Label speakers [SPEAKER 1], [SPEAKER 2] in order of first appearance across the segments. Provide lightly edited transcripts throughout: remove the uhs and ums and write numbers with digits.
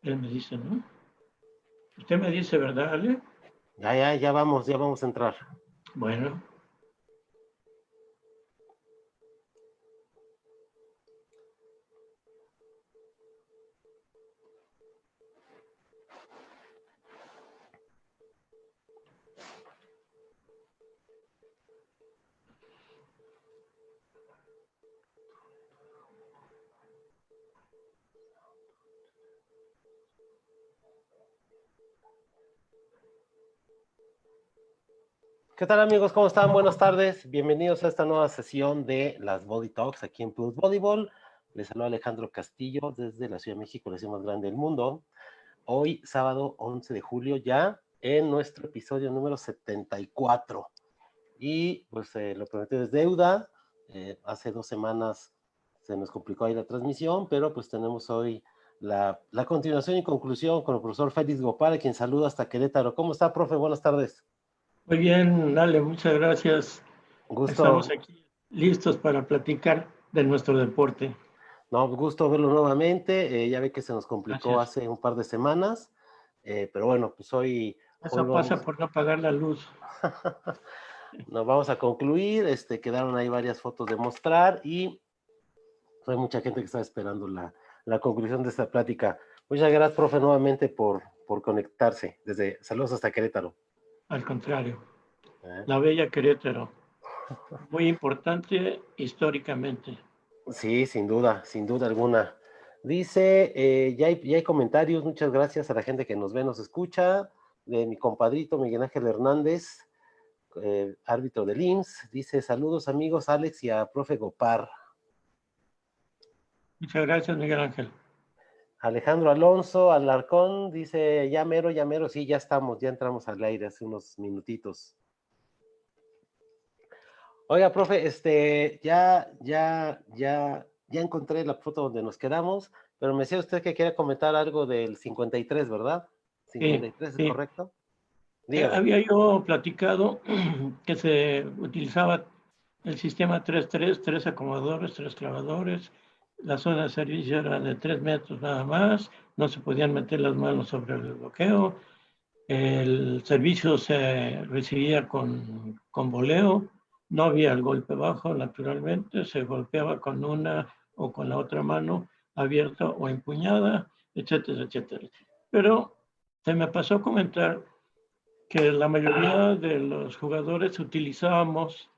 [SPEAKER 1] Él me dice, ¿no? Usted me dice, ¿verdad, Ale?
[SPEAKER 2] Ya vamos a entrar.
[SPEAKER 1] Bueno.
[SPEAKER 2] ¿Qué tal, amigos? ¿Cómo están? Buenas tardes. Bienvenidos a esta nueva sesión de las Body Talks aquí en Plus Volleyball. Les saluda Alejandro Castillo desde la Ciudad de México, la ciudad más grande del mundo. Hoy, sábado 11 de julio, ya en nuestro episodio número 74. Y pues lo prometido es deuda. Hace 2 semanas se nos complicó ahí la transmisión, pero pues tenemos hoy la continuación y conclusión con el profesor Félix Gopal, a quien saludo hasta Querétaro. ¿Cómo está, profe? Buenas tardes.
[SPEAKER 1] Muy bien, Ale, muchas gracias. Estamos
[SPEAKER 2] Gusto.
[SPEAKER 1] aquí listos para platicar de nuestro deporte.
[SPEAKER 2] No, gusto verlo nuevamente. Ya ve que se nos complicó
[SPEAKER 1] Gracias.
[SPEAKER 2] hace un par de semanas, pero bueno, pues hoy
[SPEAKER 1] Eso pasa por no pagar la luz.
[SPEAKER 2] nos vamos a concluir. Quedaron ahí varias fotos de mostrar y hay mucha gente que está esperando la conclusión de esta plática. Muchas gracias, profe, nuevamente por conectarse. Saludos hasta Querétaro.
[SPEAKER 1] Al contrario,
[SPEAKER 2] ¿Eh?
[SPEAKER 1] la bella Querétaro, muy importante históricamente.
[SPEAKER 2] Sí, sin duda alguna. Dice, ya hay comentarios, muchas gracias a la gente que nos ve, nos escucha, de mi compadrito Miguel Ángel Hernández, árbitro del IMSS, dice, saludos amigos, Alex y a profe Gopar.
[SPEAKER 1] Muchas gracias, Miguel Ángel.
[SPEAKER 2] Alejandro Alonso Alarcón dice, ya mero, sí, ya entramos al aire hace unos minutitos. Oiga, profe, ya encontré la foto donde nos quedamos, pero me decía usted que quería comentar algo del 53, ¿verdad?
[SPEAKER 1] Sí,
[SPEAKER 2] ¿53 es
[SPEAKER 1] sí.
[SPEAKER 2] correcto? Dígame.
[SPEAKER 1] Había yo platicado que se utilizaba el sistema 3-3, 3 acomodadores, 3 clavadores. La zona de servicio era de 3 metros nada más. No se podían meter las manos sobre el bloqueo. El servicio se recibía con voleo. No había el golpe bajo, naturalmente. Se golpeaba con una o con la otra mano abierta o empuñada, etcétera, etcétera. Pero se me pasó a comentar que la mayoría de los jugadores utilizábamos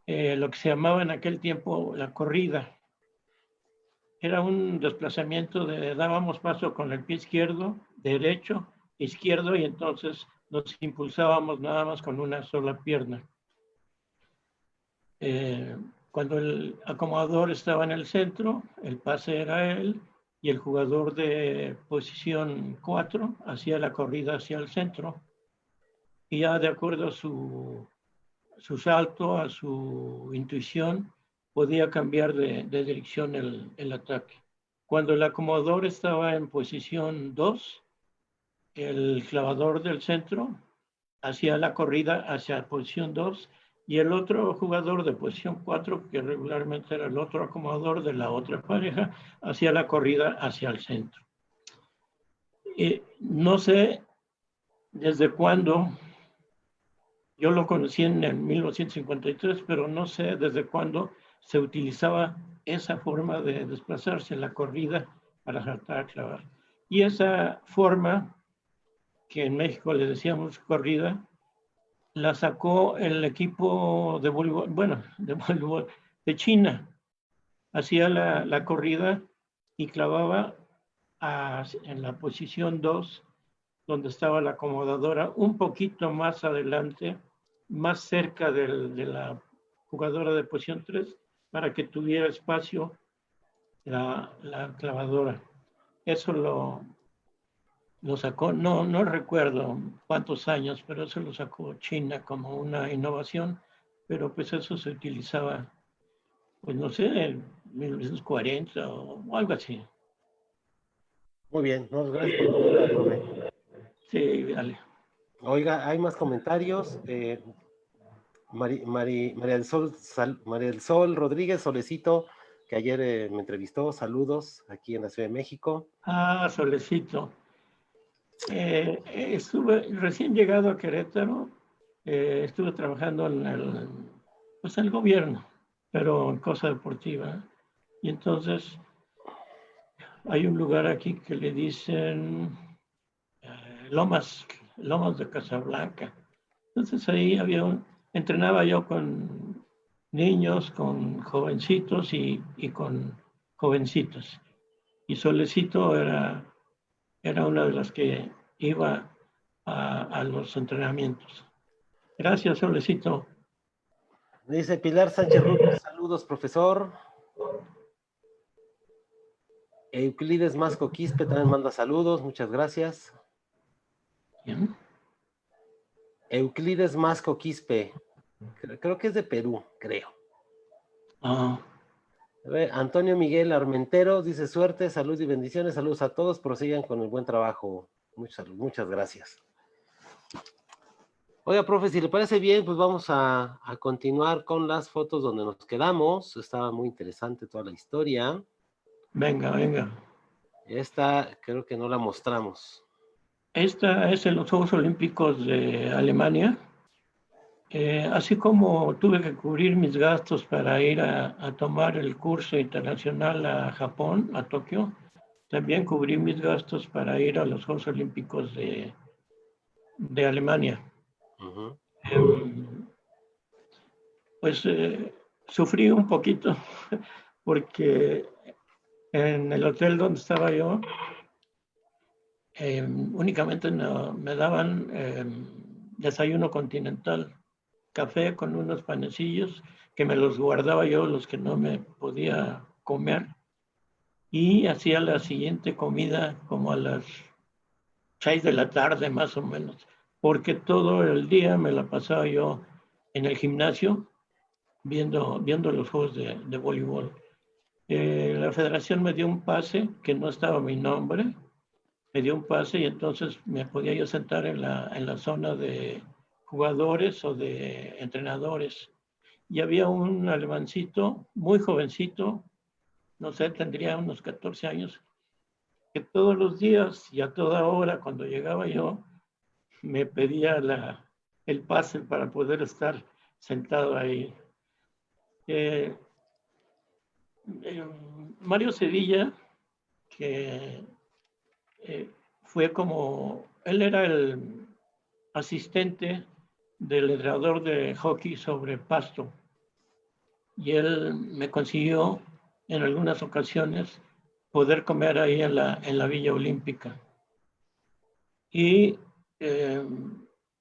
[SPEAKER 1] lo que se llamaba en aquel tiempo la corrida. Era un desplazamiento dábamos paso con el pie izquierdo, derecho, izquierdo, y entonces nos impulsábamos nada más con una sola pierna. Cuando el acomodador estaba en el centro, el pase era él, y el jugador de posición 4 hacía la corrida hacia el centro, y ya de acuerdo a su salto, a su intuición, podía cambiar de dirección el ataque. Cuando el acomodador estaba en posición 2, el clavador del centro hacía la corrida hacia posición 2 y el otro jugador de posición 4, que regularmente era el otro acomodador de la otra pareja, hacía la corrida hacia el centro. No sé desde cuándo. Yo lo conocí en el 1953, pero no sé desde cuándo se utilizaba esa forma de desplazarse, la corrida para saltar a clavar. Y esa forma, que en México le decíamos corrida, la sacó el equipo de voleibol, bueno, de voleibol de China. Hacía la corrida y clavaba en la posición 2, donde estaba la acomodadora, un poquito más adelante, más cerca de la jugadora de posición 3, para que tuviera espacio la clavadora. Eso lo sacó, no recuerdo cuántos años, pero eso lo sacó China como una innovación, pero pues eso se utilizaba, pues no sé, en 1940 o algo así.
[SPEAKER 2] Muy bien, no, gracias por comentar, profe.
[SPEAKER 1] Sí, dale.
[SPEAKER 2] Oiga, hay más comentarios. María del Sol Rodríguez, Solecito, que ayer me entrevistó. Saludos aquí en la Ciudad de México.
[SPEAKER 1] Ah, Solecito. Estuve recién llegado a Querétaro, estuve trabajando pues en el gobierno, pero en cosa deportiva. Y entonces hay un lugar aquí que le dicen Lomas de Casablanca. Entonces ahí entrenaba yo con niños, con jovencitos y con jovencitos. Y Solecito era una de las que iba a los entrenamientos. Gracias, Solecito.
[SPEAKER 2] Dice Pilar Sánchez Ruto, saludos, profesor. Euclides Masco Quispe también manda saludos, muchas gracias.
[SPEAKER 1] ¿Quién?
[SPEAKER 2] Euclides Masco Quispe, creo que es de Perú, creo.
[SPEAKER 1] Ah,
[SPEAKER 2] Antonio Miguel Armenteros dice suerte, salud y bendiciones, saludos a todos, prosigan con el buen trabajo. Muchas gracias. Oiga, profe, si le parece bien, pues vamos a continuar con las fotos donde nos quedamos. Estaba muy interesante toda la historia.
[SPEAKER 1] venga.
[SPEAKER 2] Esta creo que no la mostramos.
[SPEAKER 1] Esta es en los Juegos Olímpicos de Alemania. Así como tuve que cubrir mis gastos para ir a tomar el curso internacional a Japón, a Tokio, también cubrí mis gastos para ir a los Juegos Olímpicos de Alemania.
[SPEAKER 2] Uh-huh.
[SPEAKER 1] Pues sufrí un poquito porque en el hotel donde estaba yo únicamente me daban desayuno continental, café con unos panecillos que me los guardaba yo, los que no me podía comer, y hacía la siguiente comida como a las 6 de la tarde más o menos, porque todo el día me la pasaba yo en el gimnasio viendo los juegos de voleibol. La federación me dio un pase que no estaba mi nombre, me dio un pase y entonces me podía yo sentar en la zona de jugadores o de entrenadores. Y había un alemancito, muy jovencito, no sé, tendría unos 14 años, que todos los días y a toda hora, cuando llegaba yo, me pedía el pase para poder estar sentado ahí. Eh, Mario Sevilla, que fue como, él era el asistente del entrenador de hockey sobre pasto y él me consiguió en algunas ocasiones poder comer ahí en la Villa Olímpica. Y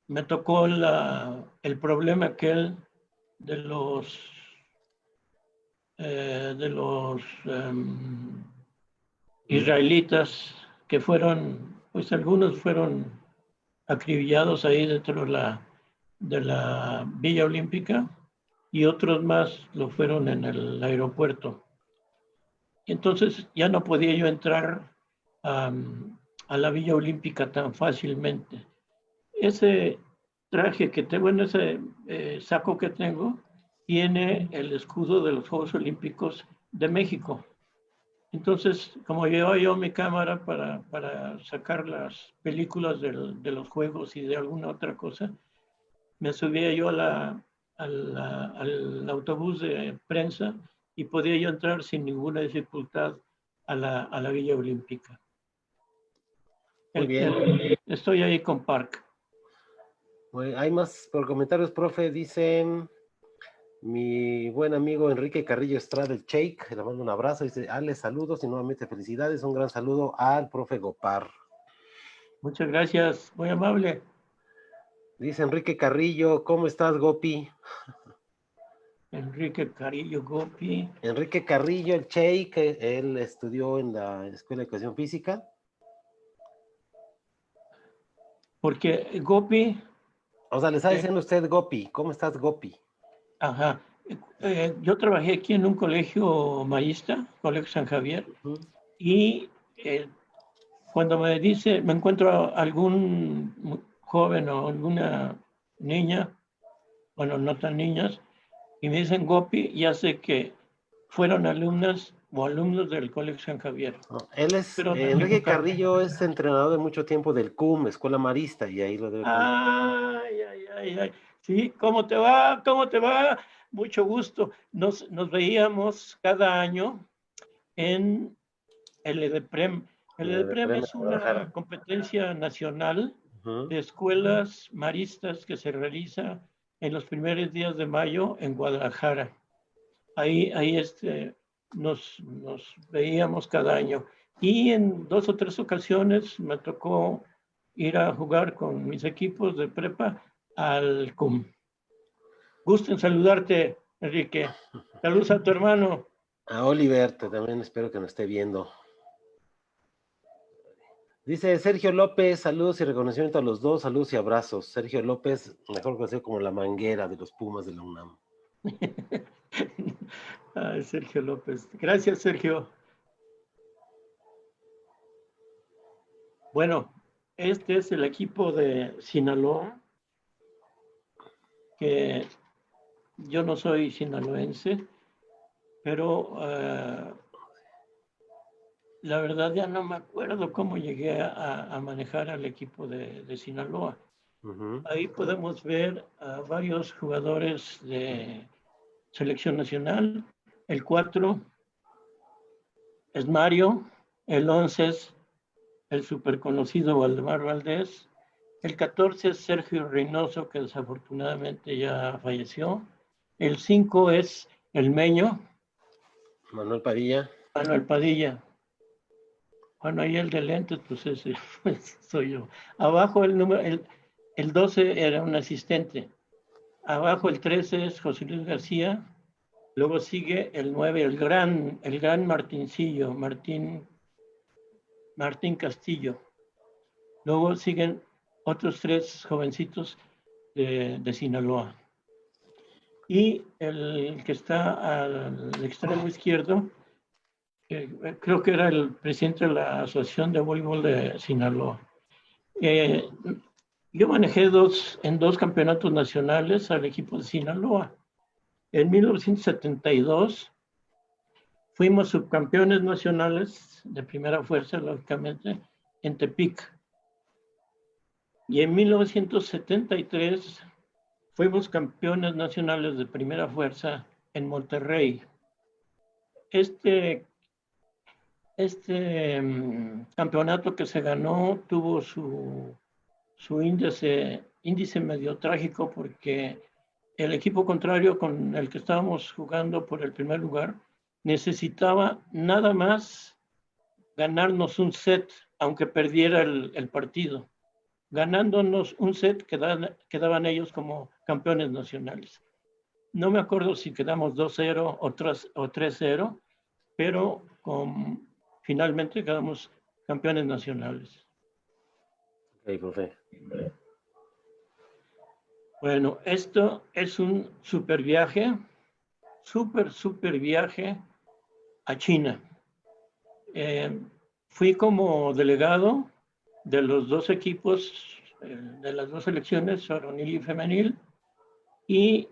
[SPEAKER 1] me tocó el problema aquel de los israelitas que fueron, pues algunos fueron acribillados ahí dentro de la Villa Olímpica y otros más lo fueron en el aeropuerto. Entonces ya no podía yo entrar a la Villa Olímpica tan fácilmente. Ese traje que tengo, ese saco que tengo, tiene el escudo de los Juegos Olímpicos de México. Entonces, como llevaba yo mi cámara para sacar las películas de los juegos y de alguna otra cosa, me subía yo al autobús de prensa y podía yo entrar sin ninguna dificultad a la Villa Olímpica.
[SPEAKER 2] Muy bien.
[SPEAKER 1] Estoy ahí con Park.
[SPEAKER 2] Bueno, hay más por comentarios, profe. Dicen mi buen amigo Enrique Carrillo Estrada, el Shake, le mando un abrazo. Dice, Ale, saludos y nuevamente felicidades. Un gran saludo al profe Gopar.
[SPEAKER 1] Muchas gracias, muy amable.
[SPEAKER 2] Dice Enrique Carrillo, ¿cómo estás, Gopi?
[SPEAKER 1] Enrique Carrillo Gopi.
[SPEAKER 2] Enrique Carrillo, el Shake, él estudió en la Escuela de Educación Física.
[SPEAKER 1] Porque Gopi...
[SPEAKER 2] O sea, le está diciendo usted Gopi. ¿Cómo estás, Gopi?
[SPEAKER 1] Ajá. Yo trabajé aquí en un colegio marista, Colegio San Javier, y cuando me encuentro algún joven o alguna niña, bueno, no tan niñas, y me dicen Gopi, ya sé que fueron alumnas o alumnos del Colegio San Javier.
[SPEAKER 2] No, él es,
[SPEAKER 1] Pero
[SPEAKER 2] Enrique Carrillo es entrenador de mucho tiempo del CUM, Escuela Marista, y ahí lo debe conocer.
[SPEAKER 1] Ay, ay, ay, ay. Sí, ¿cómo te va? ¿Cómo te va? Mucho gusto. Nos veíamos cada año en el EDEPREM. El
[SPEAKER 2] De
[SPEAKER 1] EDEPREM
[SPEAKER 2] Premio
[SPEAKER 1] es
[SPEAKER 2] Guadalajara.
[SPEAKER 1] una competencia nacional
[SPEAKER 2] Ujú.
[SPEAKER 1] de escuelas maristas que se realiza en los primeros días de mayo en Guadalajara. Ahí nos veíamos cada año. Y en 2 o 3 ocasiones me tocó ir a jugar con mis equipos de prepa al CUM. Gusto en saludarte, Enrique. Saludos a tu hermano.
[SPEAKER 2] A Oliver, también espero que nos esté viendo. Dice Sergio López, saludos y reconocimiento a los dos, saludos y abrazos. Sergio López, mejor conocido como la manguera de los Pumas de la UNAM.
[SPEAKER 1] Ay, Sergio López. Gracias, Sergio. Bueno, este es el equipo de Sinaloa, que yo no soy sinaloense, pero la verdad ya no me acuerdo cómo llegué a manejar al equipo de Sinaloa.
[SPEAKER 2] Ujú.
[SPEAKER 1] Ahí podemos ver a varios jugadores de selección nacional. El 4 es Mario, el 11 es el súper conocido Waldemar Valdés, el 14 es Sergio Reynoso, que desafortunadamente ya falleció, el 5 es el Meño,
[SPEAKER 2] Manuel Padilla.
[SPEAKER 1] Manuel Padilla. Bueno, ahí el de lentes, pues ese soy yo. Abajo el 12 era un asistente. Abajo el 13 es José Luis García. Luego sigue el 9, el gran Martincillo, Martín Castillo. Luego siguen otros 3 jovencitos de Sinaloa. Y el que está al extremo izquierdo, creo que era el presidente de la Asociación de Voleibol de Sinaloa. Yo manejé en 2 campeonatos nacionales al equipo de Sinaloa. En 1972 fuimos subcampeones nacionales de primera fuerza, lógicamente, en Tepic. Y en 1973 fuimos campeones nacionales de primera fuerza en Monterrey. Este campeonato que se ganó tuvo su índice medio trágico porque el equipo contrario con el que estábamos jugando por el primer lugar necesitaba nada más ganarnos un set, aunque perdiera el partido. Ganándonos un set quedaban ellos como campeones nacionales. No me acuerdo si quedamos 2-0 o 3-0, pero finalmente quedamos campeones nacionales.
[SPEAKER 2] Ok, profe.
[SPEAKER 1] Bueno, esto es un super viaje, super viaje a China. Fui como delegado de los 2 equipos, de las 2 selecciones, varonil y femenil, y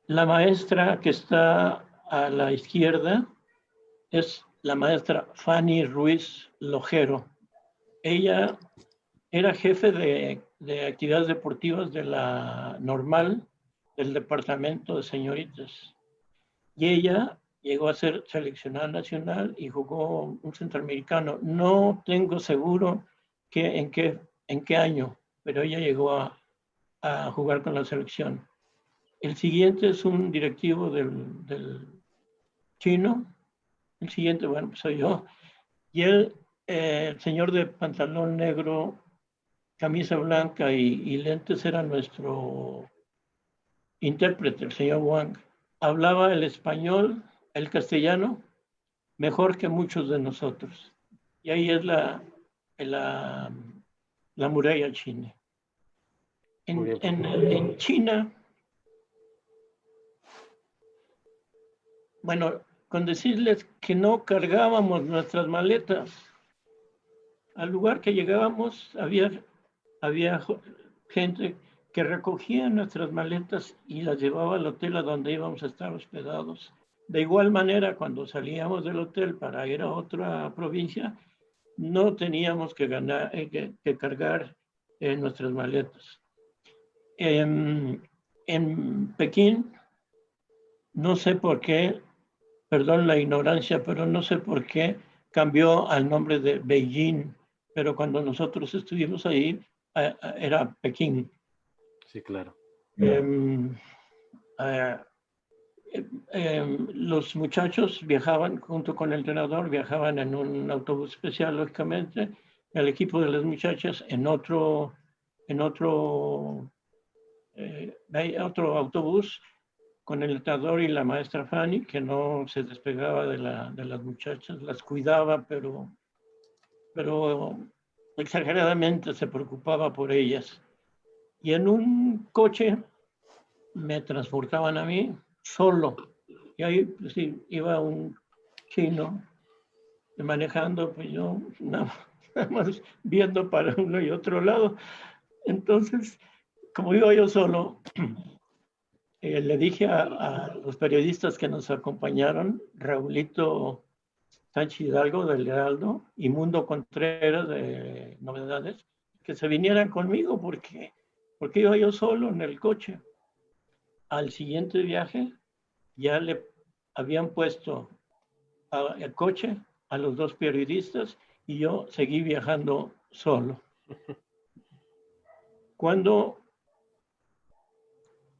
[SPEAKER 1] la maestra que está a la izquierda es la maestra Fanny Ruiz Lojero. Ella era jefe de actividades deportivas de la normal del departamento de señoritas. Y ella llegó a ser seleccionada nacional y jugó un centroamericano. No tengo seguro en qué año, pero ella llegó a jugar con la selección. El siguiente es un directivo del chino. El siguiente, bueno, pues soy yo. Y el señor de pantalón negro, camisa blanca y lentes era nuestro intérprete, el señor Wang. Hablaba el español, el castellano, mejor que muchos de nosotros. Y ahí es la muralla china. En China, bueno, con decirles que no cargábamos nuestras maletas. Al lugar que llegábamos había gente que recogía nuestras maletas y las llevaba al hotel a donde íbamos a estar hospedados. De igual manera, cuando salíamos del hotel para ir a otra provincia, no teníamos que cargar nuestras maletas. En Pekín, no sé por qué, perdón la ignorancia, pero no sé por qué cambió al nombre de Beijing, pero cuando nosotros estuvimos ahí, era Pekín.
[SPEAKER 2] Sí, claro.
[SPEAKER 1] Los muchachos viajaban junto con el entrenador, viajaban en un autobús especial, lógicamente, el equipo de las muchachas en otro autobús con el entrenador y la maestra Fanny, que no se despegaba de las muchachas, las cuidaba, pero exageradamente se preocupaba por ellas. Y en un coche me transportaban a mí solo. Y ahí pues, sí, iba un chino manejando, pues yo nada más viendo para uno y otro lado. Entonces, como iba yo solo, le dije a los periodistas que nos acompañaron, Raulito Sánchez Hidalgo del Heraldo y Mundo Contreras de Novedades, que se vinieran conmigo porque iba yo solo en el coche. Al siguiente viaje ya le habían puesto el coche a los dos periodistas y yo seguí viajando solo. Cuando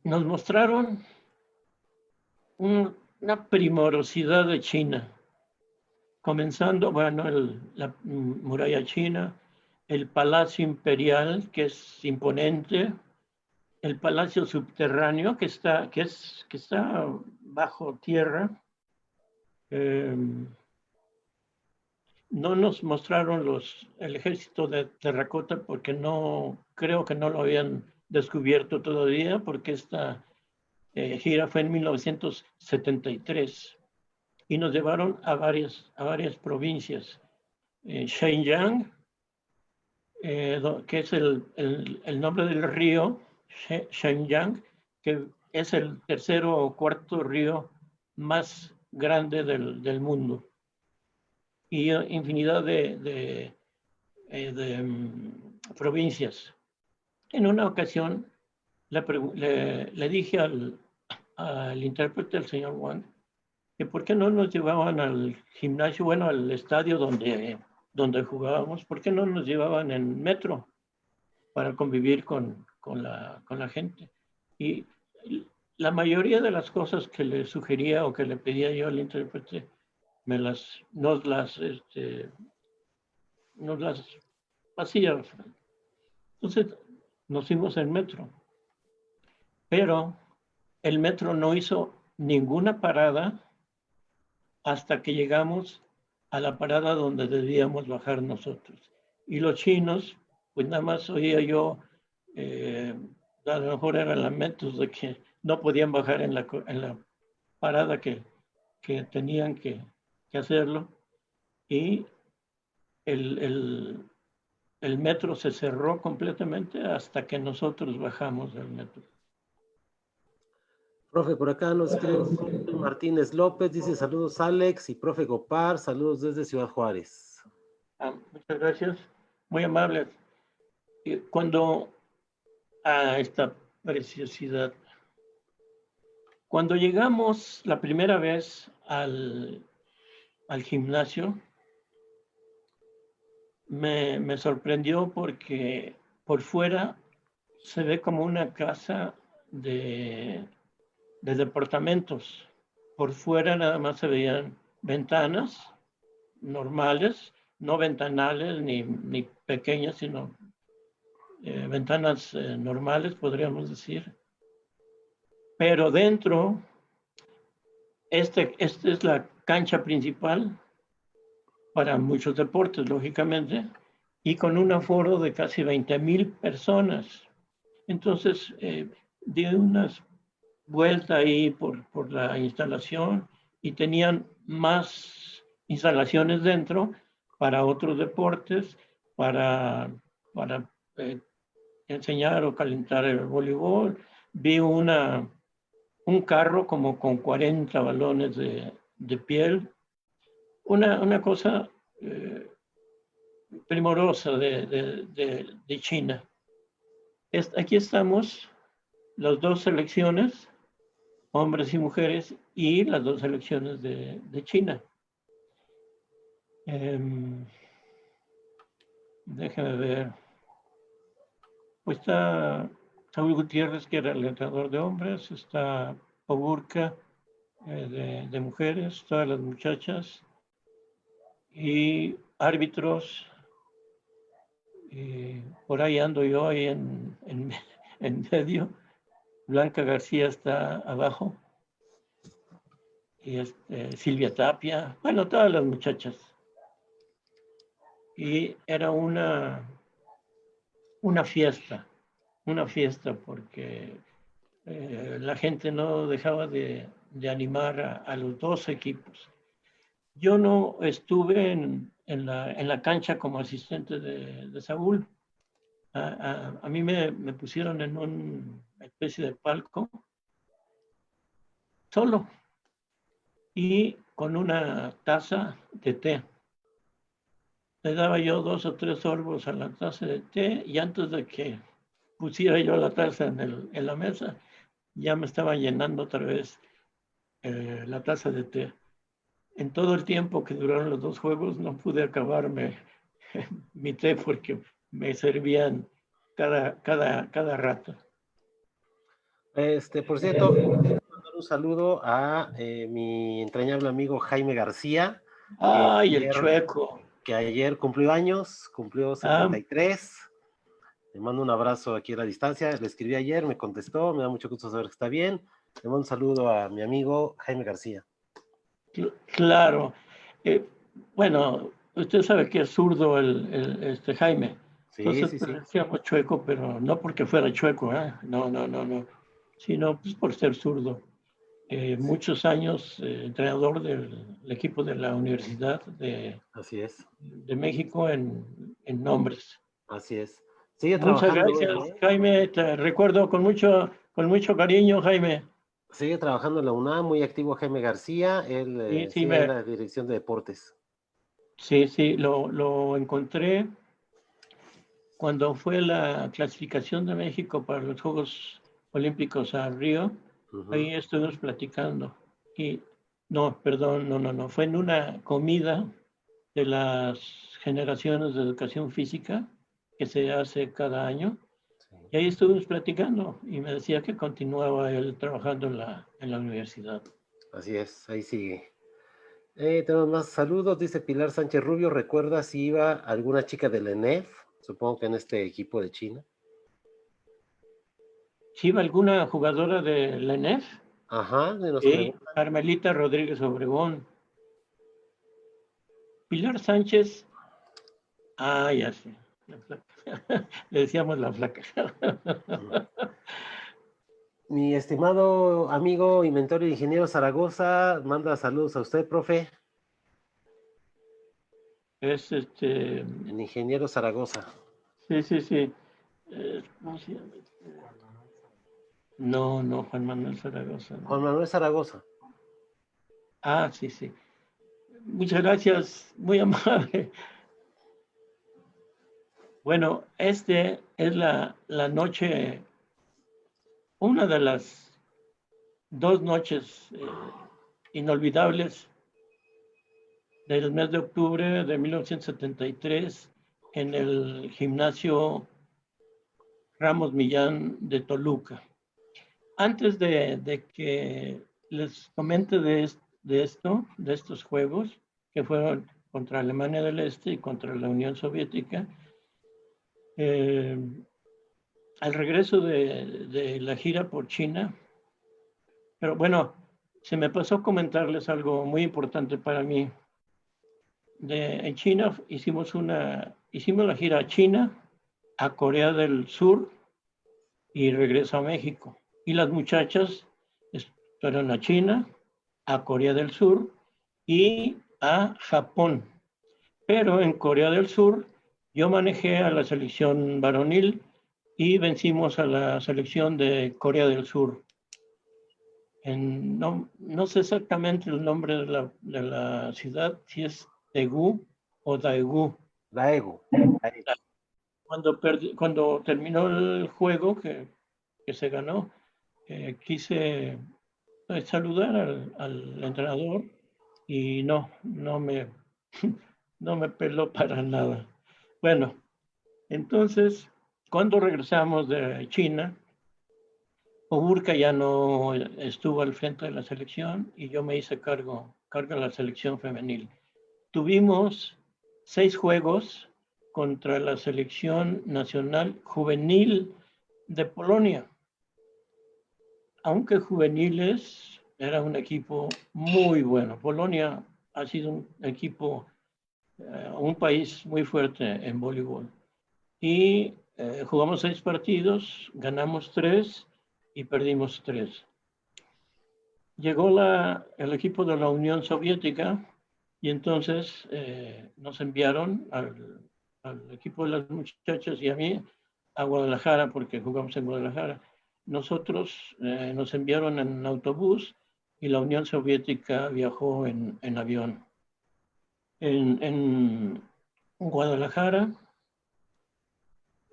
[SPEAKER 1] nos mostraron una primorosidad de China, comenzando, bueno, la muralla china, el Palacio Imperial, que es imponente, el Palacio Subterráneo, que está bajo tierra. No nos mostraron el ejército de terracota porque creo que no lo habían descubierto todavía, porque esta gira fue en 1973 y nos llevaron a varias provincias. Shenyang, que es el nombre del río, Shenyang, que es el tercero o cuarto río más grande del mundo. Y infinidad de provincias. En una ocasión le dije al intérprete, el señor Wang, que por qué no nos llevaban al gimnasio, bueno, al estadio donde jugábamos, por qué no nos llevaban en metro para convivir con la gente. Y la mayoría de las cosas que le sugería o que le pedía yo al intérprete, nos las hacía. Entonces nos fuimos en metro, pero el metro no hizo ninguna parada hasta que llegamos a la parada donde debíamos bajar nosotros. Y los chinos, pues nada más oía yo, a lo mejor eran lamentos de que no podían bajar en la parada que tenían que hacerlo. Y el metro se cerró completamente hasta que nosotros bajamos del metro.
[SPEAKER 2] Profe, por acá nos escribe Martínez López, dice saludos Alex y profe Gopar, saludos desde Ciudad Juárez.
[SPEAKER 1] Muchas gracias, muy amable. Cuando esta preciosidad, cuando llegamos la primera vez al gimnasio, me sorprendió porque por fuera se ve como una casa de departamentos. Por fuera nada más se veían ventanas normales, no ventanales ni pequeñas, sino ventanas normales, podríamos decir. Pero dentro, esta es la cancha principal para muchos deportes, lógicamente, y con un aforo de casi 20,000 personas. Entonces, di unas vueltas ahí por la instalación y tenían más instalaciones dentro para otros deportes, para enseñar o calentar el voleibol. Vi un carro como con 40 balones de piel. Una cosa primorosa de China. Aquí estamos, las dos selecciones, hombres y mujeres, y las dos selecciones de China. Déjame ver. Pues está Saúl Gutiérrez, que era el entrenador de hombres, está Oburka, de mujeres, todas las muchachas, y árbitros. Y por ahí ando yo, ahí en medio. Blanca García está abajo, y Silvia Tapia, bueno, todas las muchachas. Y era una fiesta porque la gente no dejaba de animar a los dos equipos. Yo no estuve en la cancha como asistente de Saúl. A mí me pusieron en una especie de palco solo y con una taza de té. Le daba yo 2 o 3 sorbos a la taza de té y antes de que pusiera yo la taza en la mesa, ya me estaba llenando otra vez la taza de té. En todo el tiempo que duraron los 2 juegos no pude acabarme mi té porque me servían cada rato.
[SPEAKER 2] Por cierto, mandar un saludo a mi entrañable amigo Jaime García.
[SPEAKER 1] ¡Ay, el Chueco!
[SPEAKER 2] Que ayer cumplió años, cumplió 73. Le mando un abrazo aquí a la distancia. Le escribí ayer, me contestó, me da mucho gusto saber que está bien. Le mando un saludo a mi amigo Jaime García.
[SPEAKER 1] Claro. Bueno, usted sabe que es zurdo este Jaime.
[SPEAKER 2] Sí,
[SPEAKER 1] Entonces,
[SPEAKER 2] sí,
[SPEAKER 1] le decíamos Chueco, pero no porque fuera chueco, ¿eh? No, sino pues por ser zurdo. Muchos años entrenador del equipo de la Universidad
[SPEAKER 2] Así es.
[SPEAKER 1] de México en nombres.
[SPEAKER 2] Así es. Sigue
[SPEAKER 1] Muchas
[SPEAKER 2] trabajando.
[SPEAKER 1] gracias, Jaime. Te recuerdo con mucho cariño, Jaime.
[SPEAKER 2] Sigue trabajando en la UNAM, muy activo Jaime García. Él sigue en la dirección de deportes.
[SPEAKER 1] Sí, lo encontré cuando fue la clasificación de México para los Juegos Olímpicos a Río. Ahí estuvimos platicando. Y no, perdón, no. Fue en una comida de las generaciones de educación física que se hace cada año. Y ahí estuvimos platicando y me decía que continuaba él trabajando en la universidad.
[SPEAKER 2] Así es, ahí sigue. Tenemos más saludos, dice Pilar Sánchez Rubio. ¿Recuerda si iba alguna chica del ENEF? Supongo que en este equipo de China.
[SPEAKER 1] ¿Sí iba alguna jugadora de la ENEF?
[SPEAKER 2] Ajá,
[SPEAKER 1] Sí, Carmelita Rodríguez Obregón. Pilar Sánchez. Ah, ya sé. La flaca. Le decíamos la flaca.
[SPEAKER 2] Mi estimado amigo y mentor el ingeniero Zaragoza manda saludos a usted, profe.
[SPEAKER 1] Es
[SPEAKER 2] El ingeniero Zaragoza.
[SPEAKER 1] Sí. ¿Cómo se llama? No, Juan Manuel Zaragoza. No.
[SPEAKER 2] Juan Manuel Zaragoza.
[SPEAKER 1] Ah, sí. Muchas gracias, muy amable. Bueno, es la noche, una de las 2 noches inolvidables del mes de octubre de 1973 en el gimnasio Ramos Millán de Toluca. Antes de que les comente de estos juegos, que fueron contra Alemania del Este y contra la Unión Soviética, al regreso de la gira por China, pero bueno, se me pasó comentarles algo muy importante para mí. En China hicimos la gira a China, a Corea del Sur y regreso a México. Y las muchachas fueron a China, a Corea del Sur y a Japón. Pero en Corea del Sur yo manejé a la selección varonil y vencimos a la selección de Corea del Sur. No sé exactamente el nombre de la ciudad, si es Daegu o Daegu.
[SPEAKER 2] Daegu.
[SPEAKER 1] Cuando terminó el juego que se ganó, quise saludar al entrenador y no me, no me peló para nada. Bueno, entonces, cuando regresamos de China, Oburka ya no estuvo al frente de la selección y yo me hice cargo de la selección femenil. Tuvimos 6 juegos contra la selección nacional juvenil de Polonia. Aunque juveniles, era un equipo muy bueno. Polonia ha sido un equipo, un país muy fuerte en voleibol. Y jugamos 6 partidos, ganamos 3 y perdimos 3. Llegó el equipo de la Unión Soviética y entonces nos enviaron al equipo de las muchachas y a mí a Guadalajara, porque jugamos en Guadalajara. Nosotros nos enviaron en autobús y la Unión Soviética viajó en avión. En Guadalajara,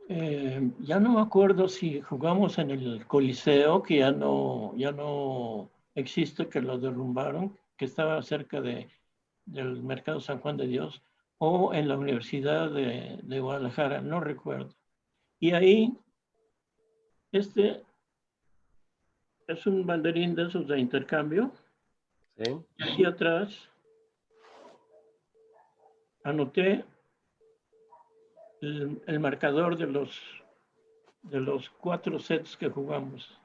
[SPEAKER 1] ya no me acuerdo si jugamos en el Coliseo, que ya no existe, que lo derrumbaron, que estaba cerca del Mercado San Juan de Dios, o en la Universidad de Guadalajara, no recuerdo. Y ahí, este es un banderín de esos de intercambio.
[SPEAKER 2] Sí.
[SPEAKER 1] Y aquí atrás anoté el marcador de los 4 sets que jugamos.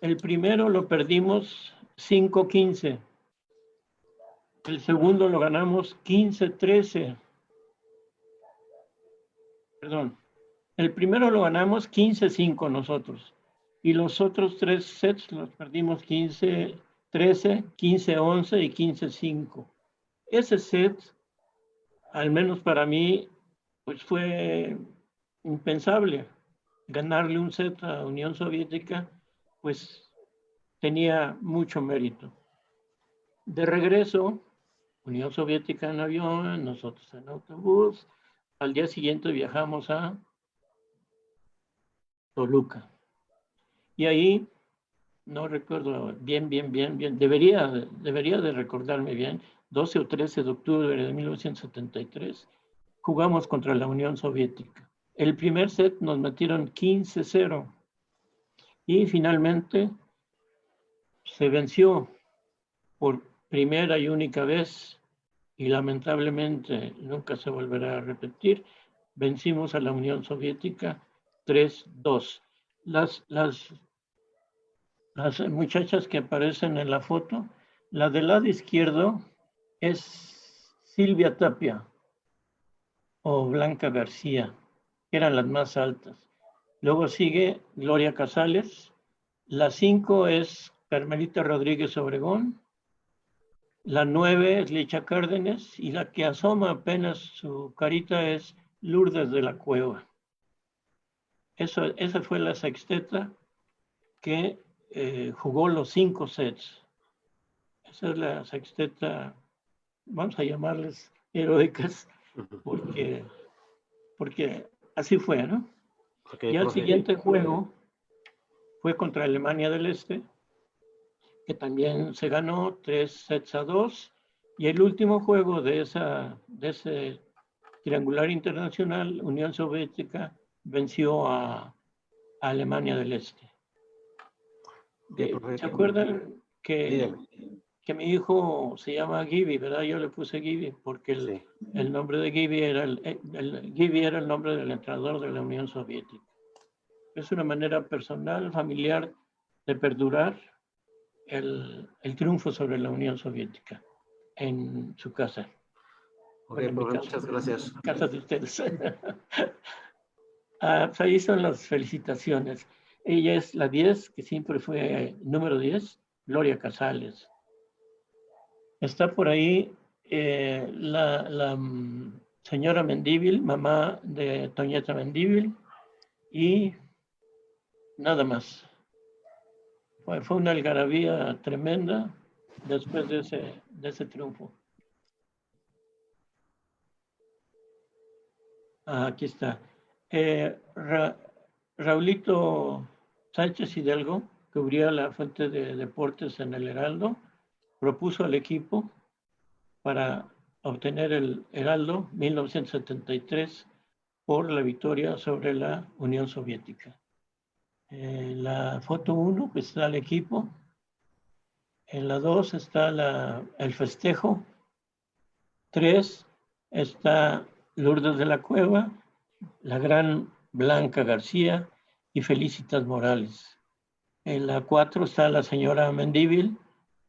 [SPEAKER 1] El primero lo perdimos 5-15. El segundo lo ganamos 15-13. Perdón. El primero lo ganamos 15-5 nosotros. Y los otros 3 sets los perdimos 15-13, 15-11 y 15-5. Ese set, al menos para mí, pues fue impensable. Ganarle un set a Unión Soviética, pues tenía mucho mérito. De regreso, Unión Soviética en avión, nosotros en autobús. Al día siguiente viajamos a Toluca. Y ahí, no recuerdo bien, debería de recordarme bien, 12 o 13 de octubre de 1973, jugamos contra la Unión Soviética. El primer set nos metieron 15-0 y finalmente se venció por primera y única vez y lamentablemente nunca se volverá a repetir. Vencimos a la Unión Soviética 3-2. Las muchachas que aparecen en la foto, la del lado izquierdo es Silvia Tapia o Blanca García, que eran las más altas. Luego sigue Gloria Casales. La 5 es Carmelita Rodríguez Obregón. La 9 es Licha Cárdenas y la que asoma apenas su carita es Lourdes de la Cueva. Esa fue la sexteta que jugó los 5 sets. Esa es la sexteta, vamos a llamarles heroicas, porque así fue, ¿no?
[SPEAKER 2] Okay,
[SPEAKER 1] y el siguiente juego fue contra Alemania del Este, que también se ganó 3-2, y el último juego de ese triangular internacional, Unión Soviética venció a Alemania del Este. ¿Se acuerdan que mi hijo se llama Gibi, verdad? Yo le puse Gibi porque el nombre de Gibi era el nombre del entrenador de la Unión Soviética. Es una manera personal, familiar, de perdurar el triunfo sobre la Unión Soviética en su casa.
[SPEAKER 2] Okay, bueno, muchas gracias.
[SPEAKER 1] Casa de ustedes. Pues ahí son las felicitaciones. Ella es la 10, que siempre fue número 10, Gloria Casales. Está por ahí la señora Mendívil, mamá de Toñeta Mendívil. y nada más. Fue una algarabía tremenda después de ese triunfo. Aquí está. Raulito Sánchez Hidalgo, que cubría la fuente de deportes en el Heraldo, propuso al equipo para obtener el Heraldo 1973 por la victoria sobre la Unión Soviética. La foto 1 pues, está el equipo. En la 2 está el festejo. 3 está Lourdes de la Cueva, la gran Blanca García y Felicitas Morales. En la 4 está la señora Mendívil,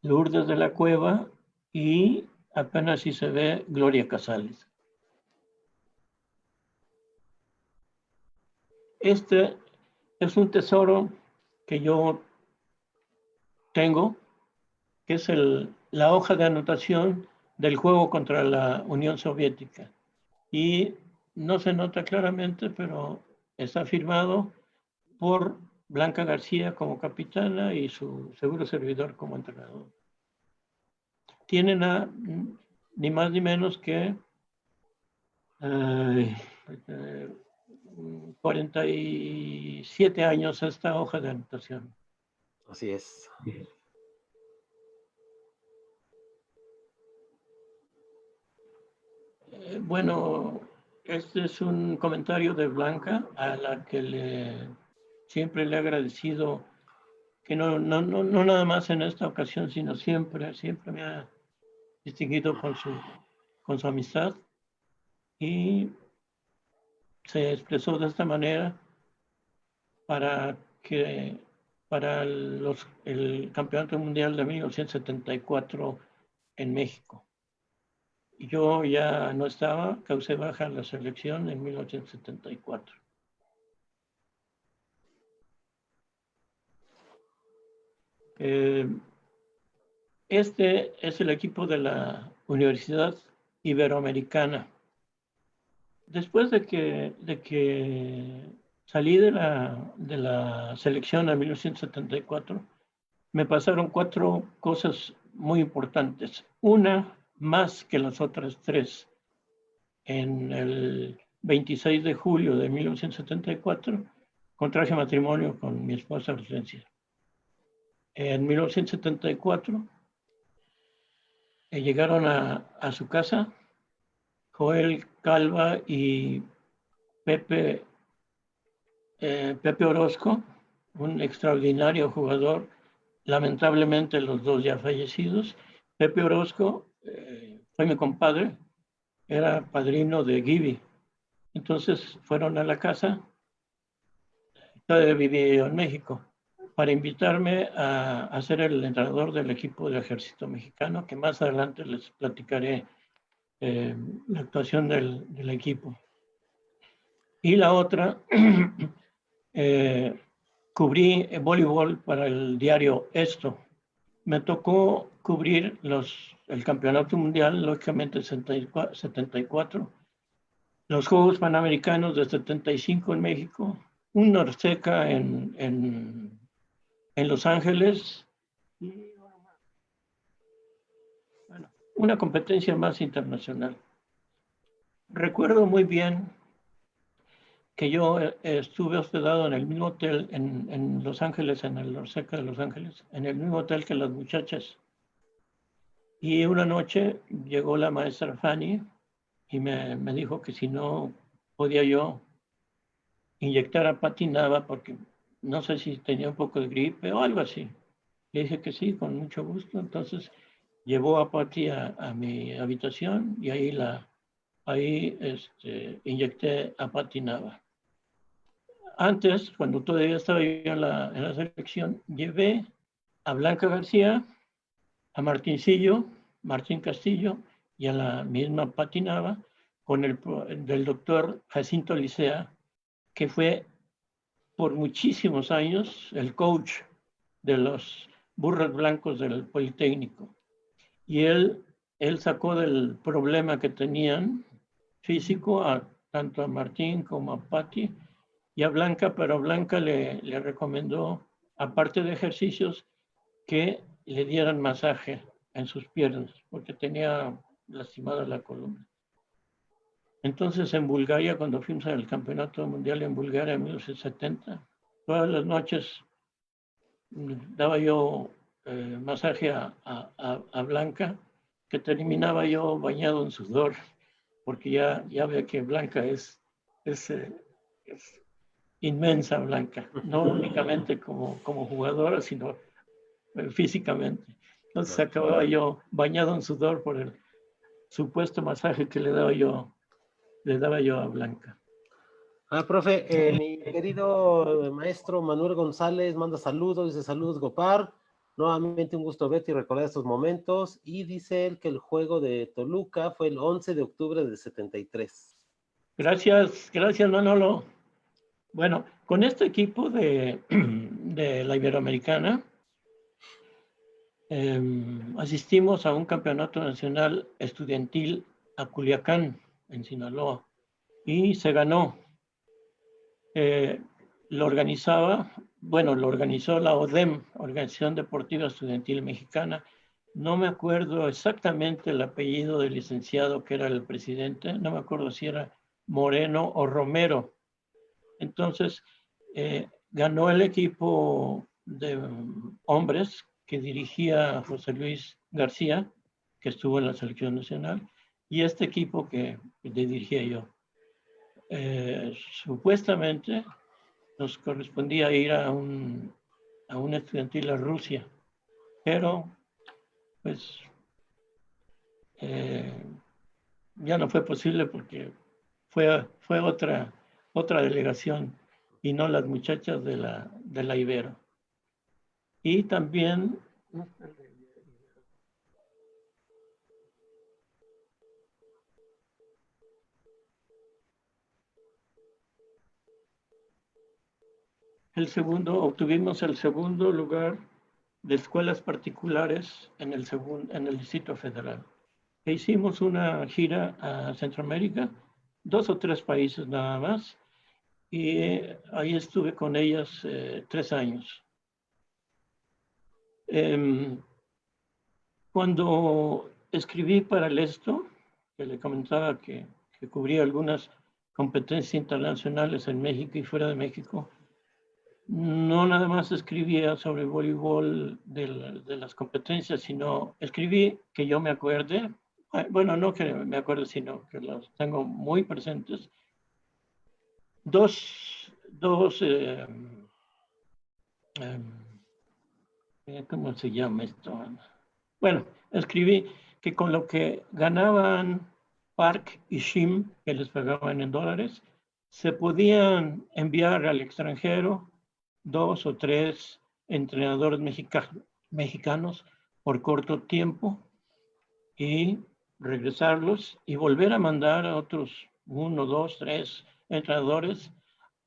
[SPEAKER 1] Lourdes de la Cueva y apenas si se ve Gloria Casales. Este es un tesoro que yo tengo, que es la hoja de anotación del juego contra la Unión Soviética. Y no se nota claramente, pero está firmado por Blanca García como capitana y su seguro servidor como entrenador. Tienen ni más ni menos que 47 años esta hoja de anotación.
[SPEAKER 2] Así es.
[SPEAKER 1] Bueno, este es un comentario de Blanca a la que siempre le he agradecido que no nada más en esta ocasión, sino siempre me ha distinguido con su amistad y se expresó de esta manera para el Campeonato Mundial de 1974 en México. Y yo ya no estaba, causé baja en la selección en 1974. Este es el equipo de la Universidad Iberoamericana. Después de que salí de la selección en 1974, me pasaron 4 cosas muy importantes. Una más que las otras 3. En el 26 de julio de 1974, contraje matrimonio con mi esposa Hortensia. En 1974, llegaron a su casa Joel Calva y Pepe Orozco, un extraordinario jugador, lamentablemente los dos ya fallecidos. Pepe Orozco fue mi compadre, era padrino de Gibi. Entonces fueron a la casa, todavía vivía en México, para invitarme a ser el entrenador del equipo del Ejército Mexicano, que más adelante les platicaré la actuación del equipo. Y la otra, cubrí voleibol para el diario Esto. Me tocó cubrir el campeonato mundial, lógicamente 74, los Juegos Panamericanos de 75 en México, un Norseca en Los Ángeles, y bueno, una competencia más internacional. Recuerdo muy bien que yo estuve hospedado en el mismo hotel en Los Ángeles, en el Norseca de Los Ángeles, en el mismo hotel que las muchachas. Y una noche llegó la maestra Fanny y me dijo que si no podía yo inyectar a Pati Nava porque no sé si tenía un poco de gripe o algo así. Le dije que sí, con mucho gusto. Entonces llevó a Pati a mi habitación y ahí inyecté a Pati Nava. Antes, cuando todavía estaba yo en la selección, llevé a Blanca García, a Martín Castillo y a la misma Pati Nava con del doctor Jacinto Licea, que fue por muchísimos años el coach de los burros blancos del Politécnico. Y él sacó del problema que tenían físico tanto a Martín como a Pati, y a Blanca, pero a Blanca le recomendó, aparte de ejercicios, que le dieran masaje en sus piernas, porque tenía lastimada la columna. Entonces, en Bulgaria, cuando fuimos al Campeonato Mundial en Bulgaria en 1970, todas las noches daba yo masaje a Blanca, que terminaba yo bañado en sudor, porque ya ve que Blanca es inmensa, Blanca, no únicamente como jugadora, sino físicamente. Entonces acababa yo bañado en sudor por el supuesto masaje que le daba yo a Blanca.
[SPEAKER 2] Profe, mi querido maestro Manuel González manda saludos, dice saludos Gopar, nuevamente un gusto verte y recordar estos momentos, y dice él que el juego de Toluca fue el 11 de octubre del 73.
[SPEAKER 1] Gracias, Manolo. Bueno, con este equipo de la Iberoamericana, asistimos a un campeonato nacional estudiantil a Culiacán, en Sinaloa, y se ganó. Lo organizó la ODEM, Organización Deportiva Estudiantil Mexicana. No me acuerdo exactamente el apellido del licenciado que era el presidente, no me acuerdo si era Moreno o Romero. Entonces, ganó el equipo de hombres que dirigía José Luis García, que estuvo en la selección nacional, y este equipo que dirigía yo. Supuestamente nos correspondía ir a un estudiantil a Rusia, pero pues ya no fue posible porque fue otra delegación y no las muchachas de la Ibero. Y también obtuvimos el segundo lugar de escuelas particulares en el Distrito Federal. E hicimos una gira a Centroamérica, 2 o 3 países nada más, y ahí estuve con ellas 3 años. Cuando escribí para el Esto, que le comentaba que cubría algunas competencias internacionales en México y fuera de México, no nada más escribía sobre el voleibol de las competencias, sino escribí que yo me acuerde, bueno, no que me acuerde, sino que los tengo muy presentes. ¿Cómo se llama esto? Bueno, escribí que con lo que ganaban Park y Shim, que les pagaban en dólares, se podían enviar al extranjero 2 o 3 entrenadores mexicanos por corto tiempo y regresarlos y volver a mandar a otros 1, 2, 3 entrenadores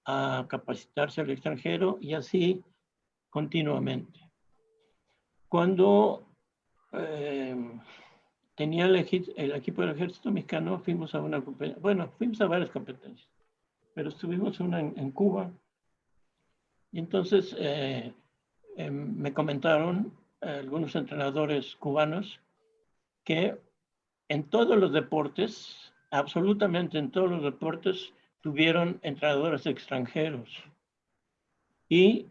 [SPEAKER 1] a capacitarse al extranjero y así continuamente. Cuando tenía el equipo del ejército mexicano, fuimos a varias competencias, pero estuvimos una en Cuba. Y entonces me comentaron algunos entrenadores cubanos que en todos los deportes, absolutamente en todos los deportes, tuvieron entrenadores extranjeros. Y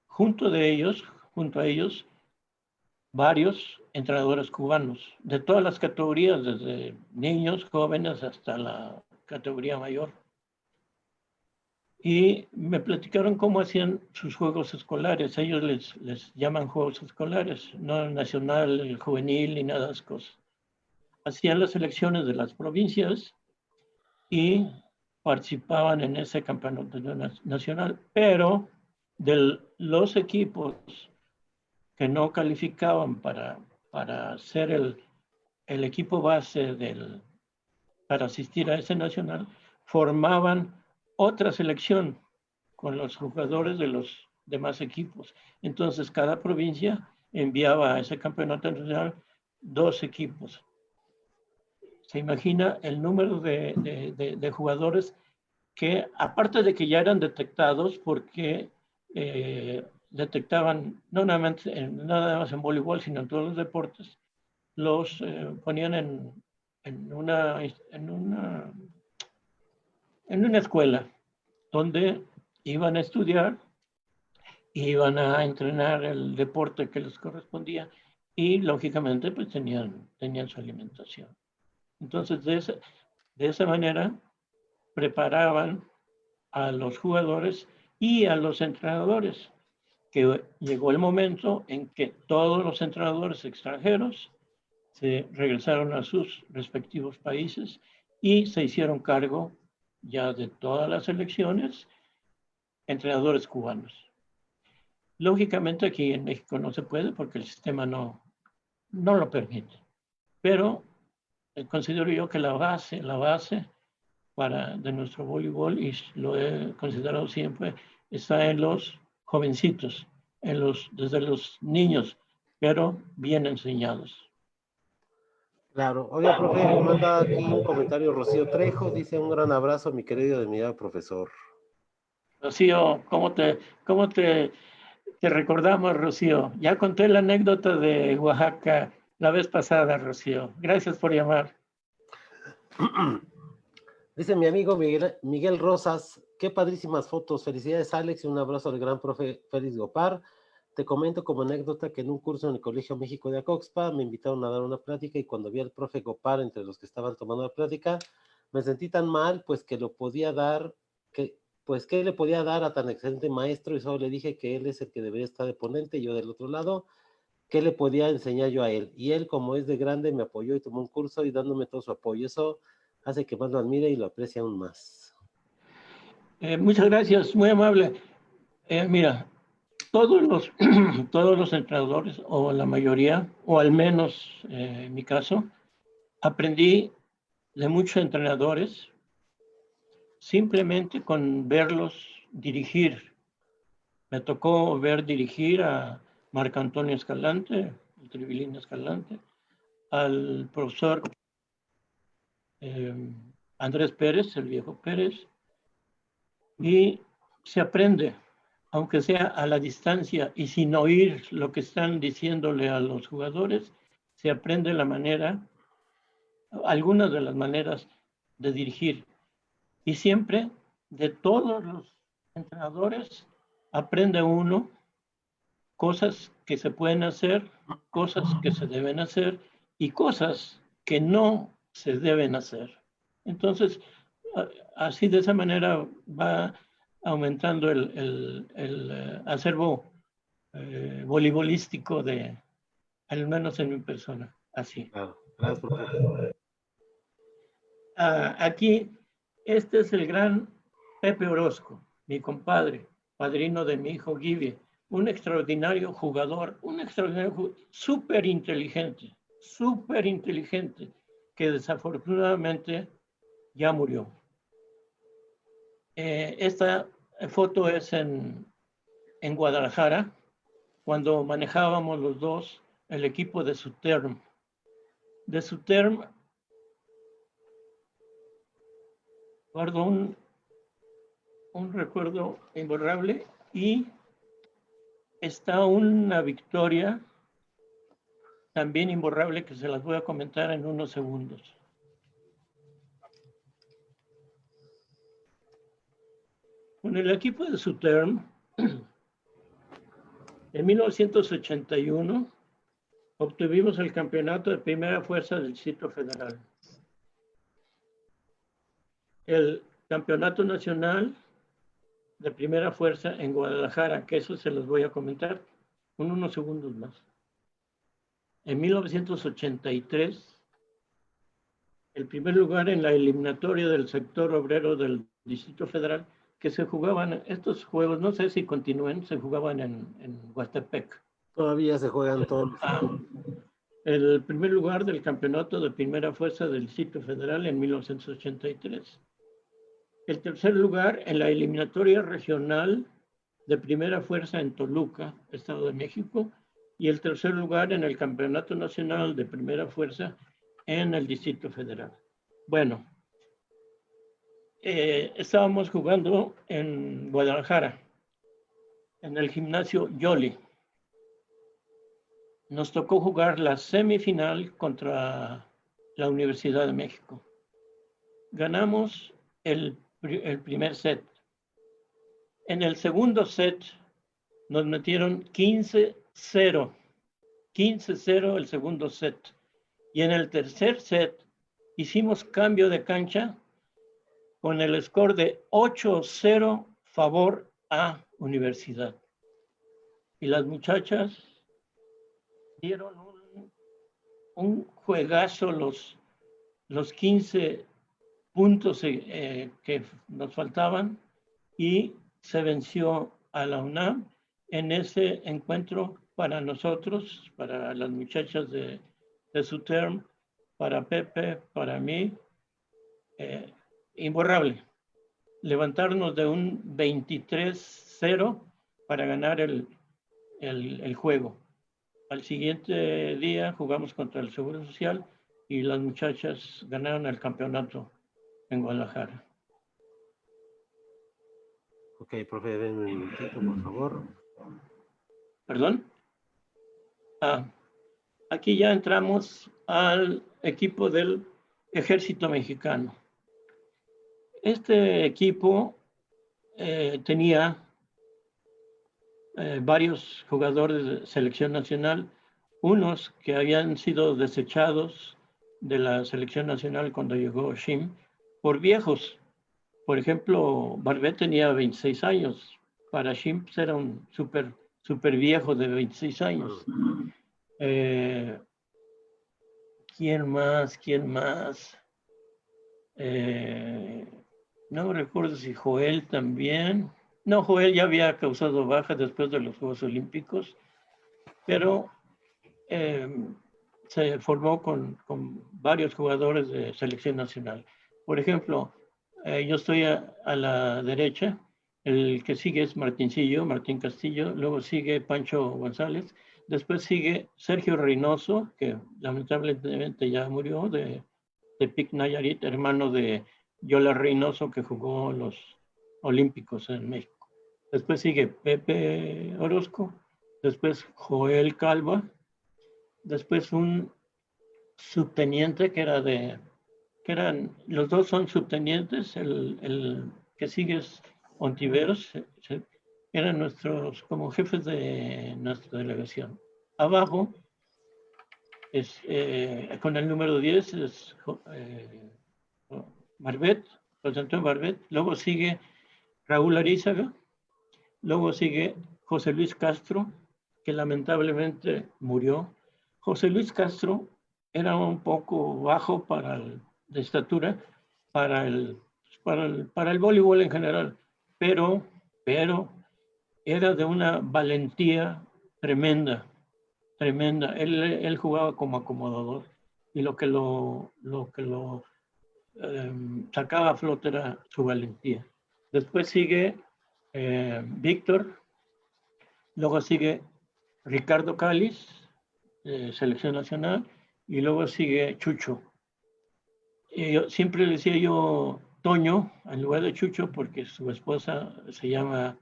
[SPEAKER 1] junto a ellos, varios entrenadores cubanos, de todas las categorías, desde niños, jóvenes, hasta la categoría mayor. Y me platicaron cómo hacían sus juegos escolares. Ellos les llaman juegos escolares, no el nacional, el juvenil, ni nada de esas cosas. Hacían las selecciones de las provincias y participaban en ese campeonato nacional, pero de los equipos que no calificaban para ser el equipo base para asistir a ese nacional, formaban otra selección con los jugadores de los demás equipos. Entonces, cada provincia enviaba a ese campeonato nacional 2 equipos. Se imagina el número de jugadores que aparte de que ya eran detectados porque detectaban no nada más en voleibol, sino en todos los deportes, los ponían en una, en, una, en una escuela donde iban a estudiar, iban a entrenar el deporte que les correspondía y lógicamente pues tenían su alimentación. Entonces de esa manera preparaban a los jugadores y a los entrenadores, que llegó el momento en que todos los entrenadores extranjeros se regresaron a sus respectivos países y se hicieron cargo ya de todas las elecciones, entrenadores cubanos. Lógicamente aquí en México no se puede porque el sistema no lo permite, pero considero yo que la base de nuestro voleibol, y lo he considerado siempre, está en los jovencitos, desde los niños, pero bien enseñados.
[SPEAKER 2] Claro. Oiga, profe, manda aquí un comentario Rocío Trejo, dice un gran abrazo, mi querido y admirado profesor.
[SPEAKER 1] Rocío, te recordamos, Rocío? Ya conté la anécdota de Oaxaca la vez pasada, Rocío. Gracias por llamar.
[SPEAKER 2] Dice mi amigo Miguel Rosas, qué padrísimas fotos. Felicidades, Alex, y un abrazo al gran profe Félix Gopar. Te comento como anécdota que en un curso en el Colegio México de Acoxpa me invitaron a dar una plática y cuando vi al profe Gopar entre los que estaban tomando la plática, me sentí tan mal, pues que lo podía dar, ¿qué le podía dar a tan excelente maestro? Y solo le dije que él es el que debería estar de ponente y yo del otro lado, ¿qué le podía enseñar yo a él? Y él, como es de grande, me apoyó y tomó un curso y dándome todo su apoyo. Eso hace que más lo admire y lo aprecie aún más.
[SPEAKER 1] Muchas gracias, muy amable. Mira, todos los entrenadores, o la mayoría, o al menos en mi caso, aprendí de muchos entrenadores simplemente con verlos dirigir. Me tocó ver dirigir a Marco Antonio Escalante, el Tribilín Escalante, al profesor Andrés Pérez, el viejo Pérez, y se aprende, aunque sea a la distancia y sin oír lo que están diciéndole a los jugadores, se aprende algunas de las maneras de dirigir. Y siempre, de todos los entrenadores, aprende uno cosas que se pueden hacer, cosas que se deben hacer y cosas que no se deben hacer. Entonces, así de esa manera va aumentando el acervo voleibolístico al menos en mi persona, así.
[SPEAKER 2] Claro, gracias, profe.
[SPEAKER 1] Aquí, este es el gran Pepe Orozco, mi compadre, padrino de mi hijo Guille, un extraordinario jugador, súper inteligente, que desafortunadamente ya murió. Esta foto es en Guadalajara, cuando manejábamos los dos el equipo de Suterm. De Suterm, guardo un recuerdo imborrable y está una victoria también imborrable que se las voy a comentar en unos segundos. Con el equipo de Suterm, en 1981 obtuvimos el campeonato de primera fuerza del Distrito Federal. El campeonato nacional de primera fuerza en Guadalajara, que eso se los voy a comentar en unos segundos más. En 1983, el primer lugar en la eliminatoria del sector obrero del Distrito Federal, que se jugaban estos juegos, no sé si continúen, se jugaban en Huastepec.
[SPEAKER 2] Todavía se juegan todos.
[SPEAKER 1] El primer lugar del campeonato de primera fuerza del Distrito Federal en 1983. El tercer lugar en la eliminatoria regional de primera fuerza en Toluca, Estado de México, y el tercer lugar en el Campeonato Nacional de Primera Fuerza en el Distrito Federal. Bueno, estábamos jugando en Guadalajara, en el gimnasio Yoli. Nos tocó jugar la semifinal contra la Universidad de México. Ganamos el primer set. En el segundo set nos metieron 15-0. 15-0 el segundo set. Y en el tercer set hicimos cambio de cancha con el score de 8-0 favor a Universidad. Y las muchachas dieron un juegazo los 15 puntos que nos faltaban y se venció a la UNAM en ese encuentro para nosotros, para las muchachas de SUTERM, para Pepe, para mí, imborrable. Levantarnos de un 23-0 para ganar el juego. Al siguiente día jugamos contra el Seguro Social y las muchachas ganaron el campeonato en Guadalajara.
[SPEAKER 2] Ok, profe, denme un minutito, por favor.
[SPEAKER 1] ¿Perdón? Aquí ya entramos al equipo del Ejército Mexicano. Este equipo tenía varios jugadores de selección nacional, unos que habían sido desechados de la selección nacional cuando llegó Shim por viejos. Por ejemplo, Barbet tenía 26 años. Para Shim era un súper viejo de 26 años. ¿Quién más? No recuerdo si Joel también. No, Joel ya había causado baja después de los Juegos Olímpicos, pero se formó con varios jugadores de selección nacional. Por ejemplo, yo estoy a la derecha, el que sigue es Martín Castillo, luego sigue Pancho González, después sigue Sergio Reynoso, que lamentablemente ya murió, de Pic Nayarit, hermano de Yola Reynoso, que jugó los Olímpicos en México. Después sigue Pepe Orozco, después Joel Calva, después un subteniente los dos son subtenientes, el que sigue es Ontiveros, eran nuestros como jefes de nuestra delegación. Abajo con el número 10 es Barbet, José Antonio Barbet, luego sigue Raúl Arízaga, luego sigue José Luis Castro, que lamentablemente murió. José Luis Castro era un poco bajo de estatura para el voleibol en general, pero era de una valentía tremenda. Él jugaba como acomodador y lo que lo sacaba a flote era su valentía. Después sigue Víctor, luego sigue Ricardo Cáliz, selección nacional, y luego sigue Chucho. Siempre le decía yo Toño en lugar de Chucho porque su esposa se llama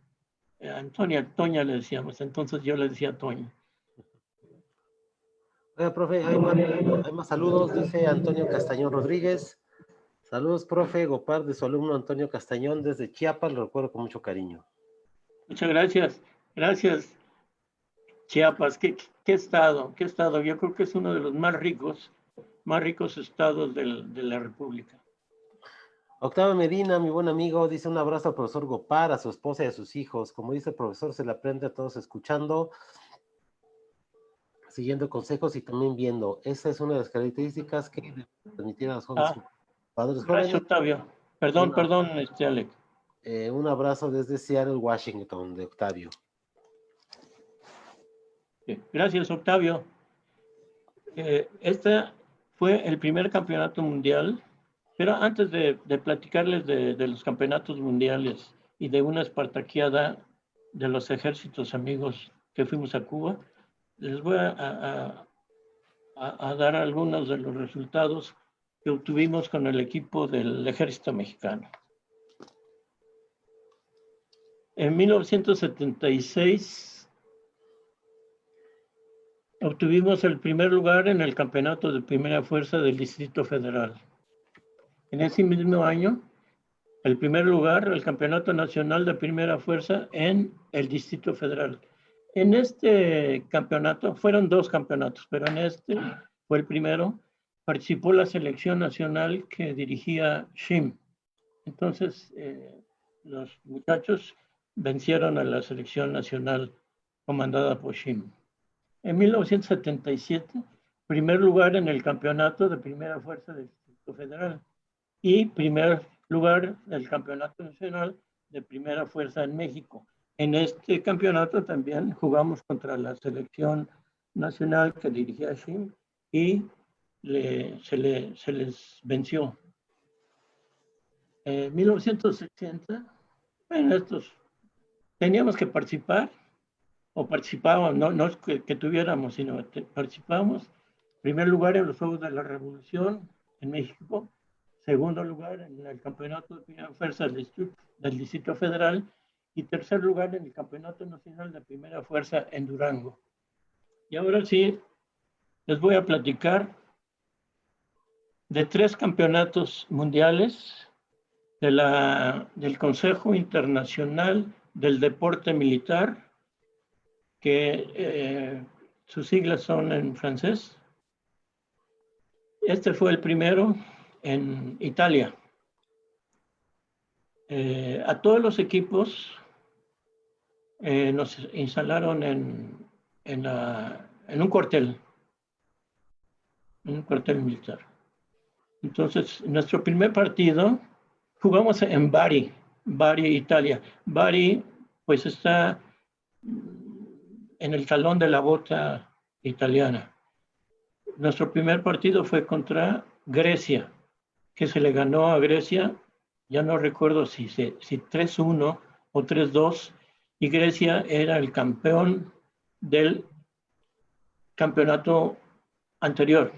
[SPEAKER 1] Antonia, Toña le decíamos, entonces yo le decía Toño.
[SPEAKER 2] Oiga, profe, hay más saludos, dice Antonio Castañón Rodríguez. Saludos, profe Gopar, de su alumno Antonio Castañón desde Chiapas, lo recuerdo con mucho cariño.
[SPEAKER 1] Muchas gracias. Gracias, Chiapas. ¿Qué estado? Yo creo que es uno de los más ricos estados de la República.
[SPEAKER 2] Octavio Medina, mi buen amigo, dice un abrazo al profesor Gopar, a su esposa y a sus hijos. Como dice el profesor, se le aprende a todos escuchando, siguiendo consejos y también viendo. Esa es una de las características que deben permitir a los jóvenes jugadores jóvenes.
[SPEAKER 1] Octavio. Perdón, Alex.
[SPEAKER 2] Un abrazo desde Seattle, Washington, de Octavio.
[SPEAKER 1] Gracias, Octavio. Este fue el primer campeonato mundial, pero antes de platicarles de los campeonatos mundiales y de una espartaquiada de los ejércitos amigos que fuimos a Cuba, les voy a dar algunos de los resultados que obtuvimos con el equipo del Ejército Mexicano. En 1976 obtuvimos el primer lugar en el campeonato de primera fuerza del Distrito Federal. En ese mismo año, el primer lugar, el Campeonato Nacional de Primera Fuerza en el Distrito Federal. En este campeonato, fueron 2 campeonatos, pero en este fue el primero, participó la selección nacional que dirigía Shim. Entonces, los muchachos vencieron a la selección nacional comandada por Shim. En 1977, primer lugar en el campeonato de primera fuerza del Distrito Federal y primer lugar del campeonato nacional de primera fuerza en México. En este campeonato también jugamos contra la selección nacional que dirigía Shim y se les venció. En 1980, bueno, teníamos que participar, o participábamos, no es que tuviéramos, sino que participábamos. Primer lugar en los Juegos de la Revolución en México, segundo lugar en el Campeonato de Primera Fuerza del Distrito Federal y tercer lugar en el Campeonato Nacional de Primera Fuerza en Durango. Y ahora sí, les voy a platicar de 3 campeonatos mundiales del Consejo Internacional del Deporte Militar, que sus siglas son en francés. Este fue el primero en Italia. A todos los equipos nos instalaron en un cuartel militar. Entonces, nuestro primer partido jugamos en Bari, Italia. Bari, pues está en el talón de la bota italiana. Nuestro primer partido fue contra Grecia, que se le ganó a Grecia, ya no recuerdo si 3-1 o 3-2, y Grecia era el campeón del campeonato anterior.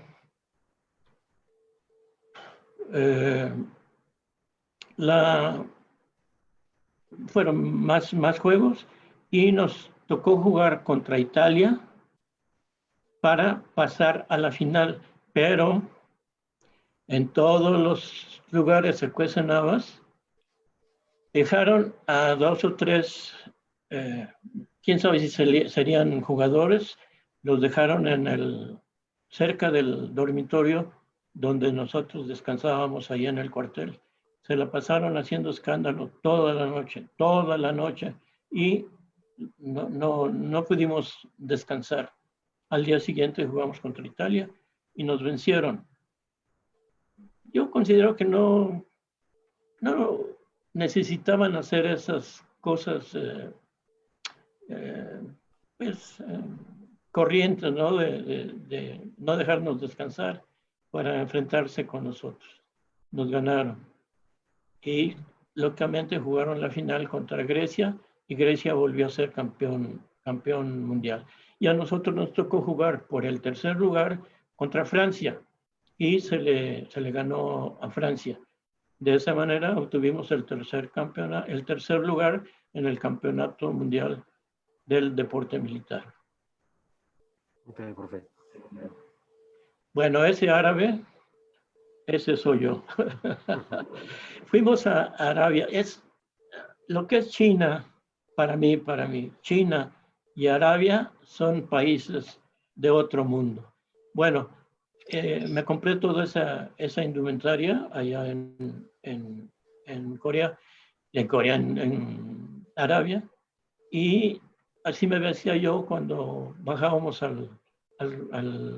[SPEAKER 1] Fueron más juegos y nos tocó jugar contra Italia para pasar a la final, pero en todos los lugares se cuecen habas. Dejaron a 2 o 3, quién sabe si serían jugadores, los dejaron cerca del dormitorio donde nosotros descansábamos allá en el cuartel. Se la pasaron haciendo escándalo toda la noche, y no pudimos descansar. Al día siguiente jugamos contra Italia y nos vencieron. Yo considero que no necesitaban hacer esas cosas corrientes, ¿no? De no dejarnos descansar para enfrentarse con nosotros. Nos ganaron. Y lógicamente jugaron la final contra Grecia y Grecia volvió a ser campeón mundial. Y a nosotros nos tocó jugar por el tercer lugar contra Francia y se le ganó a Francia. De esa manera obtuvimos el tercer lugar en el Campeonato Mundial del Deporte Militar.
[SPEAKER 2] Ok, profe.
[SPEAKER 1] Bueno, ese árabe, ese soy yo. Fuimos a Arabia. Lo que es China, para mí, China y Arabia son países de otro mundo. Bueno, me compré toda esa indumentaria allá en Corea, en Arabia, y así me vestía yo cuando bajábamos al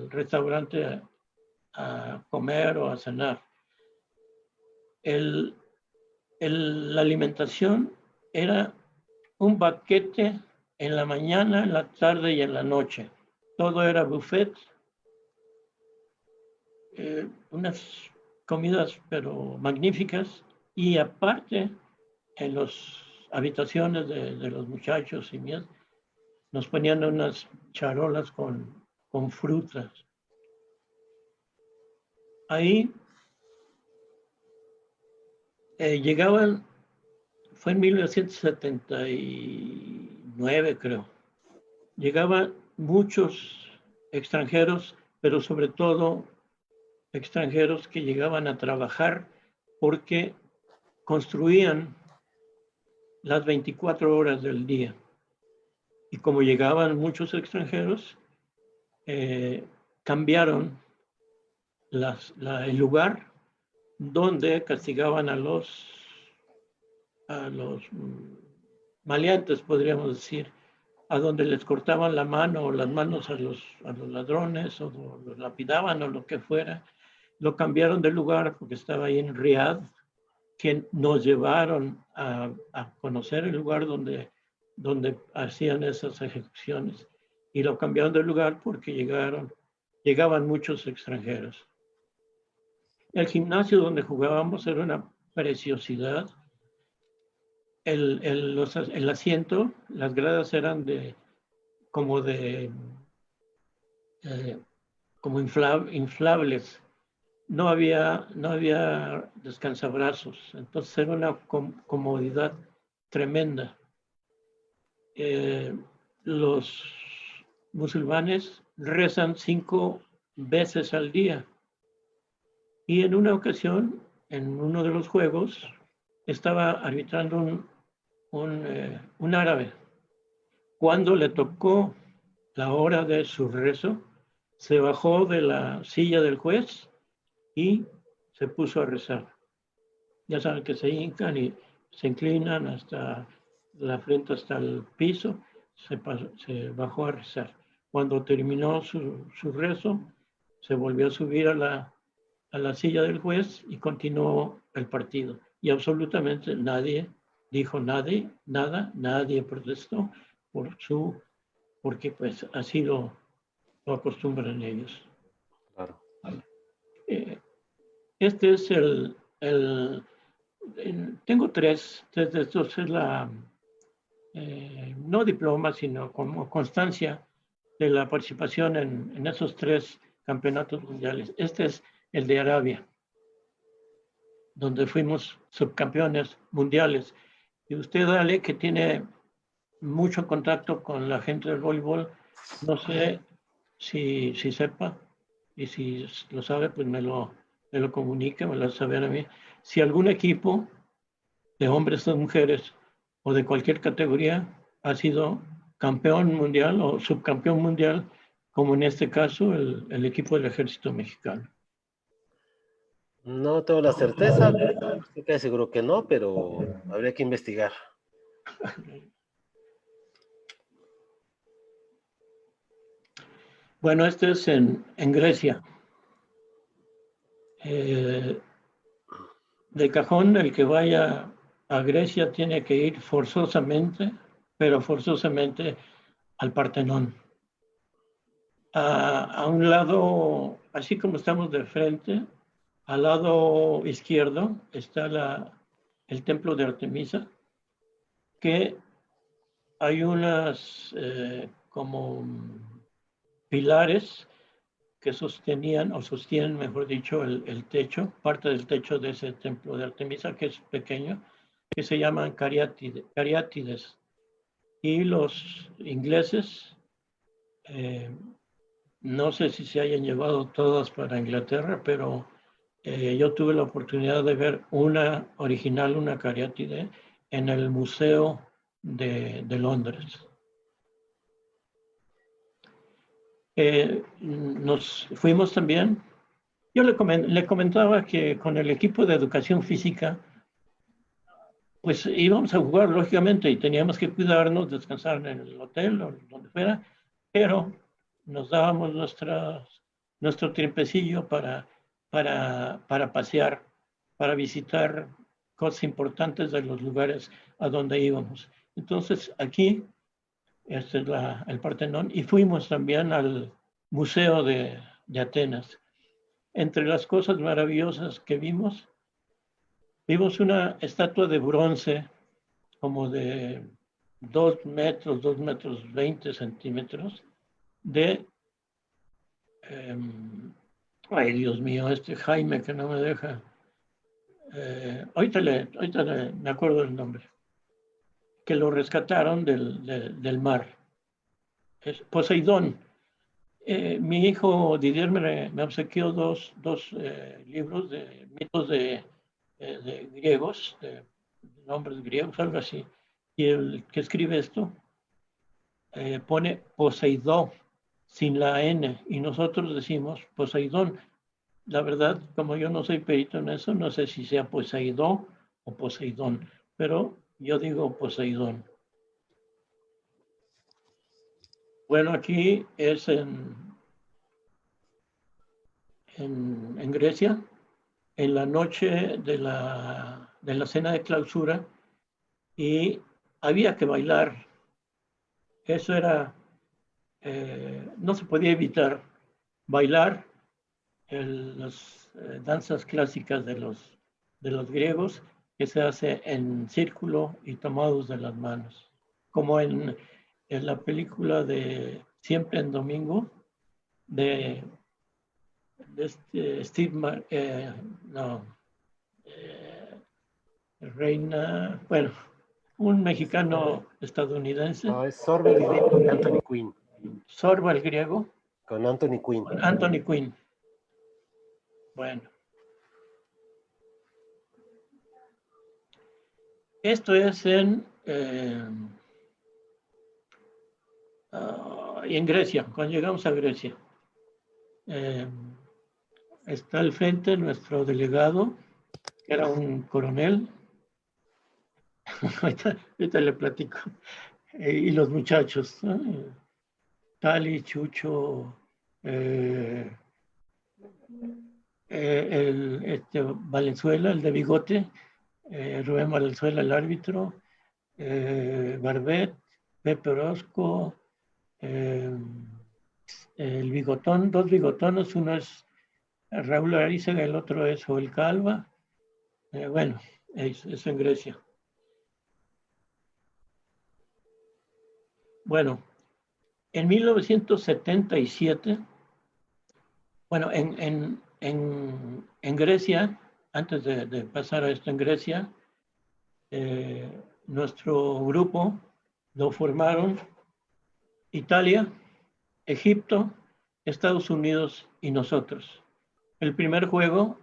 [SPEAKER 1] restaurante a comer o a cenar. La alimentación era un banquete en la mañana, en la tarde y en la noche. Todo era buffet. Unas comidas pero magníficas, y aparte en las habitaciones de los muchachos y mías nos ponían unas charolas con frutas. Ahí llegaban fue en 1979, creo. Llegaban muchos extranjeros, pero sobre todo extranjeros que llegaban a trabajar porque construían las 24 horas del día. Y como llegaban muchos extranjeros, cambiaron el lugar donde castigaban a los maleantes, podríamos decir, a donde les cortaban la mano o las manos a los ladrones o los lapidaban o lo que fuera. Lo cambiaron de lugar porque estaba ahí en Riad, que nos llevaron a conocer el lugar donde hacían esas ejecuciones, y lo cambiaron de lugar porque llegaban muchos extranjeros. El gimnasio donde jugábamos era una preciosidad. El asiento, las gradas eran como inflables. No había descansabrazos, entonces era una comodidad tremenda. Los musulmanes rezan 5 veces al día, y en una ocasión, en uno de los juegos, estaba arbitrando un árabe. Cuando le tocó la hora de su rezo, se bajó de la silla del juez y se puso a rezar. Ya saben que se hincan y se inclinan hasta la frente, hasta el piso. Se bajó a rezar. Cuando terminó su rezo, se volvió a subir a la silla del juez y continuó el partido. Y absolutamente nadie dijo nada, nadie protestó porque pues así lo acostumbran ellos.
[SPEAKER 2] Claro.
[SPEAKER 1] Este es tengo tres de estos, es no diploma, sino como constancia de la participación en esos 3 campeonatos mundiales. Este es el de Arabia, donde fuimos subcampeones mundiales. Y usted, Ale, que tiene mucho contacto con la gente del voleibol, no sé si sepa, y si lo sabe, pues me lo comunique, me lo hace saber a mí. Si algún equipo de hombres o mujeres o de cualquier categoría ha sido campeón mundial o subcampeón mundial, como en este caso el equipo del Ejército Mexicano.
[SPEAKER 2] No tengo la certeza, estoy casi seguro que no, pero habría que investigar.
[SPEAKER 1] Bueno, este es en Grecia. De cajón, el que vaya a Grecia tiene que ir forzosamente, pero forzosamente al Partenón. A un lado, así como estamos de frente, al lado izquierdo está el templo de Artemisa, que hay unas como pilares que sostienen, mejor dicho, el techo, parte del techo de ese templo de Artemisa, que es pequeño, que se llaman cariátides. Y los ingleses, no sé si se hayan llevado todas para Inglaterra, pero yo tuve la oportunidad de ver una original, una cariátide, en el Museo de Londres. Nos fuimos también. Yo le comentaba que con el equipo de educación física, pues íbamos a jugar lógicamente y teníamos que cuidarnos, descansar en el hotel o donde fuera, pero nos dábamos nuestro tiempecillo para pasear, para visitar cosas importantes de los lugares a donde íbamos. Entonces aquí, este es el Partenón, y fuimos también al Museo de Atenas. Entre las cosas maravillosas que vimos una estatua de bronce como de 2 metros, 2 metros 20 centímetros de, ay Dios mío, Jaime que no me deja, ahorita me acuerdo del nombre. que lo rescataron del mar. Es Poseidón. Mi hijo Didier me obsequió dos libros de mitos de griegos, de nombres griegos, algo así. Y el que escribe esto pone Poseidón sin la N y nosotros decimos Poseidón. La verdad, como yo no soy perito en eso, no sé si sea Poseidón o Poseidón, pero yo digo Poseidón. Bueno, aquí es en Grecia, en la noche de la cena de clausura, y había que bailar. Eso era, no se podía evitar bailar las danzas clásicas de los griegos, que se hace en círculo y tomados de las manos, como en la película de Siempre en Domingo, de, de Steve, no, eh, Reina, bueno, un mexicano estadounidense.
[SPEAKER 2] No, es Sorbe el griego de Anthony Quinn.
[SPEAKER 1] Sorba el griego.
[SPEAKER 2] Con Anthony Quinn.
[SPEAKER 1] Con Anthony Quinn. Bueno. Esto es en Grecia, cuando llegamos a Grecia. Está al frente nuestro delegado, que era un coronel. ahorita le platico. Y los muchachos, ¿no? Tali, Chucho, Valenzuela, el de bigote, Rubén Valenzuela, el árbitro, Barbet, Pepe Orozco, el bigotón, dos bigotones, uno es Raúl Arizaga, el otro es Joel Calva. Bueno, eso en Grecia. Bueno, en 1977, bueno, en Grecia, antes de pasar a esto en Grecia, nuestro grupo lo formaron Italia, Egipto, Estados Unidos y nosotros. El primer juego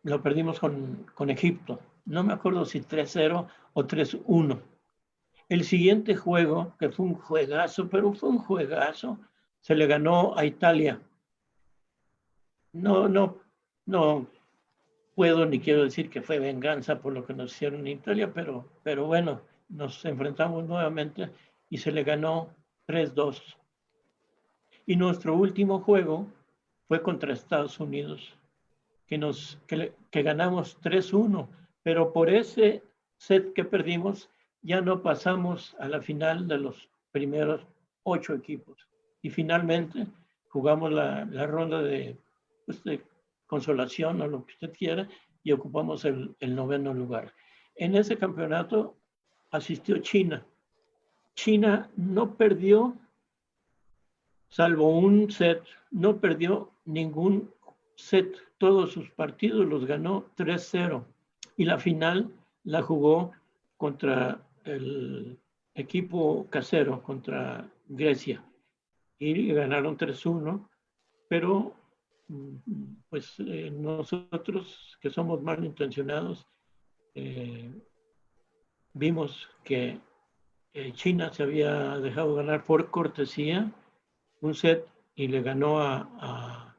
[SPEAKER 1] lo perdimos con Egipto. No me acuerdo si 3-0 o 3-1. El siguiente juego, que fue un juegazo, pero fue un juegazo, se le ganó a Italia. No puedo ni quiero decir que fue venganza por lo que nos hicieron en Italia, pero bueno, nos enfrentamos nuevamente y se le ganó 3-2. Y nuestro último juego fue contra Estados Unidos, que ganamos 3-1, pero por ese set que perdimos ya no pasamos a la final de los primeros 8 equipos. Y finalmente jugamos la ronda de consolación o lo que usted quiera y ocupamos el 9º lugar. En ese campeonato asistió China. China no perdió, salvo un set, no perdió ningún set. Todos sus partidos los ganó 3-0. Y la final la jugó contra el equipo casero, contra Grecia. Y ganaron 3-1, pero pues nosotros que somos malintencionados vimos que China se había dejado ganar por cortesía un set y le ganó a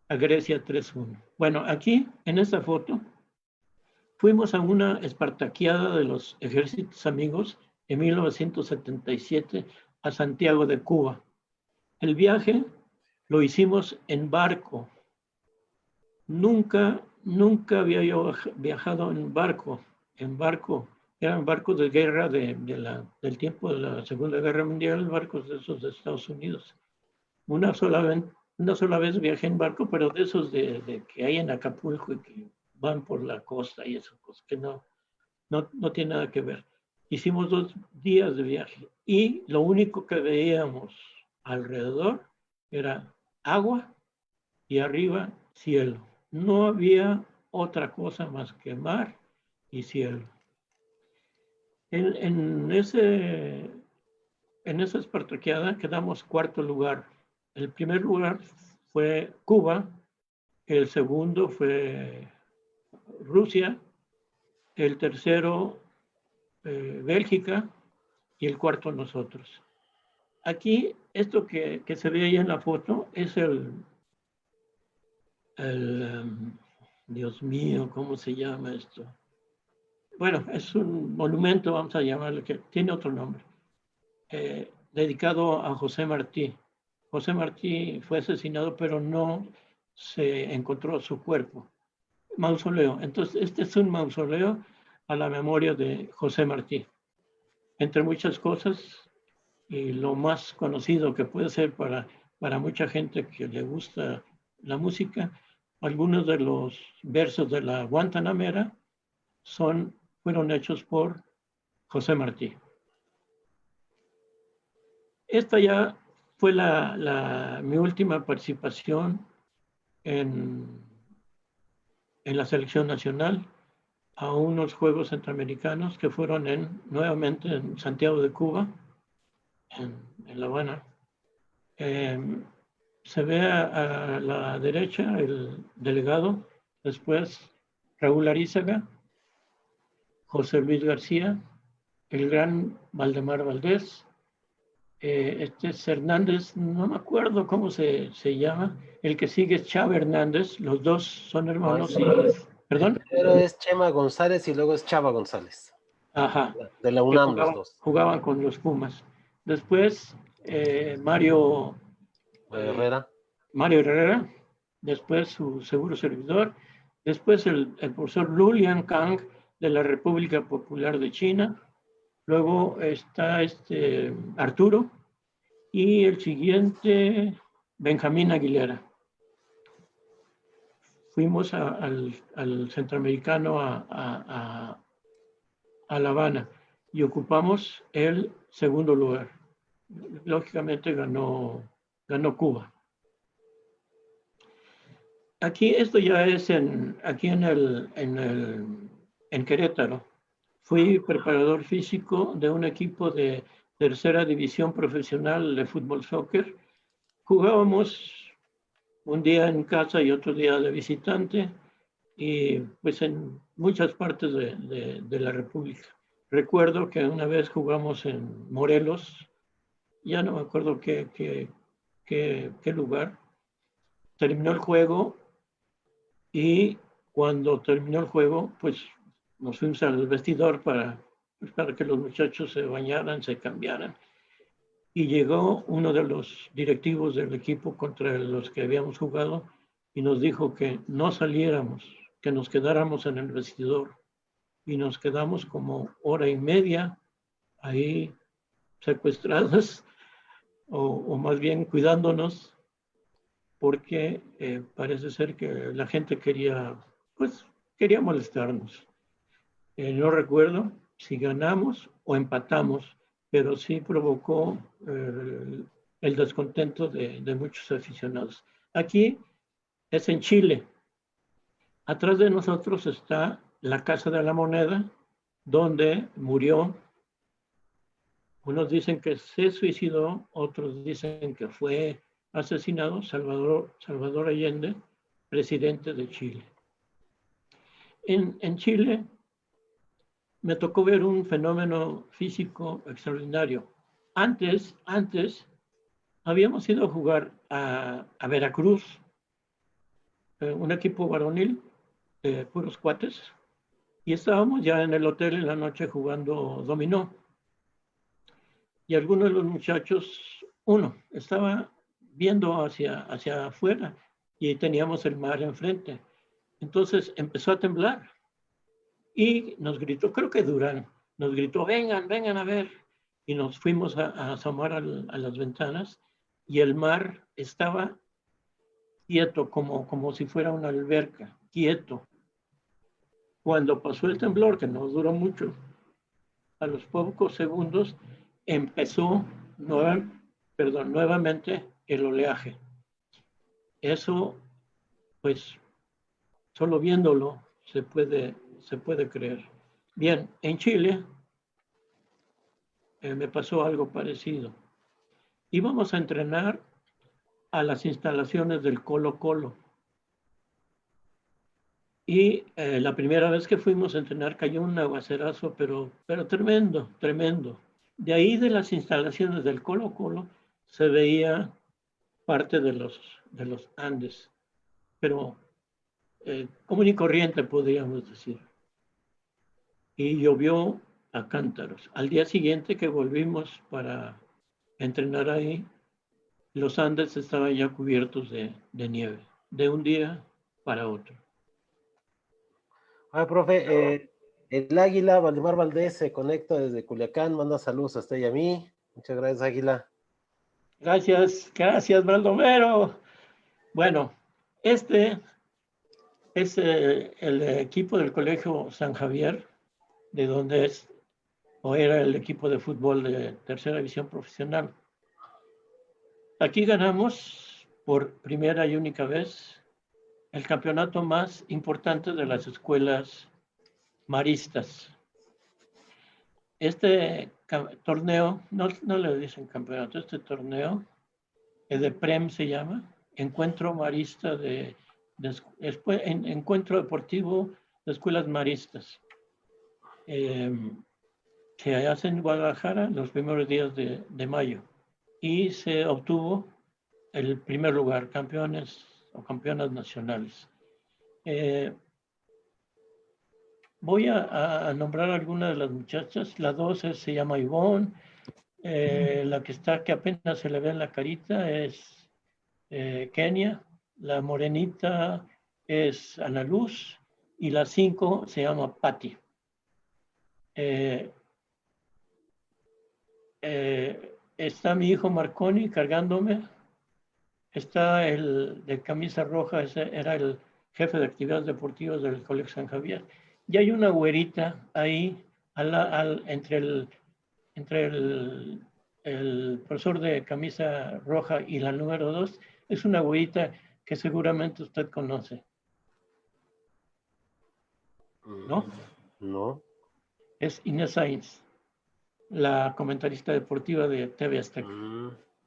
[SPEAKER 1] Grecia 3-1. Bueno, aquí en esta foto fuimos a una espartaquiada de los ejércitos amigos en 1977 a Santiago de Cuba. El viaje lo hicimos en barco. Nunca había yo viajado en barco. Eran barcos de guerra del tiempo de la Segunda Guerra Mundial, barcos de esos de Estados Unidos. Una sola vez viajé en barco, pero de esos de que hay en Acapulco y que van por la costa y esas cosas, que no tiene nada que ver. Hicimos 2 días de viaje y lo único que veíamos alrededor era agua y arriba cielo. No había otra cosa más que mar y cielo. En esa espartaqueada quedamos cuarto lugar. El primer lugar fue Cuba, el segundo fue Rusia, el tercero Bélgica y el cuarto nosotros. Aquí, esto que se ve ahí en la foto es Dios mío, ¿cómo se llama esto? Bueno, es un monumento, vamos a llamarlo, que tiene otro nombre, dedicado a José Martí. José Martí fue asesinado, pero no se encontró su cuerpo. Mausoleo. Entonces, este es un mausoleo a la memoria de José Martí. Entre muchas cosas, y lo más conocido que puede ser para mucha gente que le gusta la música, algunos de los versos de la Guantanamera fueron hechos por José Martí. Esta ya fue mi última participación en la selección nacional a unos Juegos Centroamericanos que fueron nuevamente en Santiago de Cuba, en La Habana. Se ve a la derecha el delegado, después Raúl Arízaga, José Luis García, el gran Valdemar Valdés, este es Hernández, no me acuerdo cómo se llama, el que sigue es Chava Hernández, los dos son hermanos y... ¿Perdón?
[SPEAKER 2] Primero es Chema González y luego es Chava González.
[SPEAKER 1] Ajá.
[SPEAKER 2] De la UNAM los dos.
[SPEAKER 1] Jugaban con los Pumas. Después Mario
[SPEAKER 2] Herrera.
[SPEAKER 1] Mario Herrera, después su seguro servidor, después el profesor Lulian Kang de la República Popular de China, luego está Arturo y el siguiente Benjamín Aguilera. Fuimos al centroamericano a La Habana y ocupamos el segundo lugar. Lógicamente ganó Cuba. Aquí esto ya es aquí en Querétaro. Fui preparador físico de un equipo de tercera división profesional de fútbol soccer. Jugábamos un día en casa y otro día de visitante, y pues en muchas partes de la República. Recuerdo que una vez jugamos en Morelos, ya no me acuerdo qué lugar. Terminó el juego y cuando terminó el juego, pues nos fuimos al vestidor pues, para que los muchachos se bañaran, se cambiaran. Y llegó uno de los directivos del equipo contra los que habíamos jugado y nos dijo que no saliéramos, que nos quedáramos en el vestidor. Y nos quedamos como hora y media ahí secuestrados, o más bien cuidándonos, porque parece ser que la gente quería molestarnos. No recuerdo si ganamos o empatamos, pero sí provocó el descontento de muchos aficionados. Aquí es en Chile. Atrás de nosotros está la Casa de la Moneda, donde murió. Unos dicen que se suicidó, otros dicen que fue asesinado Salvador Allende, presidente de Chile. En Chile me tocó ver un fenómeno físico extraordinario. Antes habíamos ido a jugar a Veracruz, un equipo varonil, puros cuates, y estábamos ya en el hotel en la noche jugando dominó. Y algunos de los muchachos, uno estaba viendo hacia afuera y teníamos el mar enfrente. Entonces empezó a temblar y nos gritó, creo que Durán, nos gritó, vengan a ver. Y nos fuimos a asomar a las ventanas y el mar estaba quieto, como si fuera una alberca, quieto. Cuando pasó el temblor, que no duró mucho, a los pocos segundos empezó nuevamente el oleaje. Eso, pues, solo viéndolo se puede creer. Bien, en Chile me pasó algo parecido. Íbamos a entrenar a las instalaciones del Colo-Colo. Y la primera vez que fuimos a entrenar cayó un aguacerazo, pero tremendo, tremendo. De ahí de las instalaciones del Colo-Colo se veía parte de los Andes, pero común y corriente podríamos decir. Y llovió a cántaros. Al día siguiente que volvimos para entrenar ahí, los Andes estaban ya cubiertos de nieve, de un día para otro.
[SPEAKER 2] Oye, profe, el Águila, Valdemar Valdés, se conecta desde Culiacán, manda saludos a usted y a mí. Muchas gracias, Águila.
[SPEAKER 1] Gracias, gracias, Baldomero. Bueno, este es el equipo del Colegio San Javier, de donde es o era el equipo de fútbol de tercera división profesional. Aquí ganamos por primera y única vez el campeonato más importante de las escuelas maristas. Este torneo, no le dicen campeonato, este torneo, el de PREM se llama, Encuentro Marista Encuentro Deportivo de Escuelas Maristas. Se hace en Guadalajara los primeros días de mayo y se obtuvo el primer lugar, campeones o campeonas nacionales. Voy a nombrar algunas de las muchachas. La 12 se llama Ivonne. La que está, que apenas se le ve en la carita, es Kenia. La morenita es Ana Luz. Y la 5 se llama Patti. Está mi hijo Marconi cargándome. Está el de camisa roja, ese era el jefe de actividades deportivas del Colegio San Javier. Y hay una güerita ahí entre el profesor de camisa roja y la número 2. Es una güerita que seguramente usted conoce. ¿No?
[SPEAKER 2] No.
[SPEAKER 1] Es Inés Sainz, la comentarista deportiva de TV Azteca.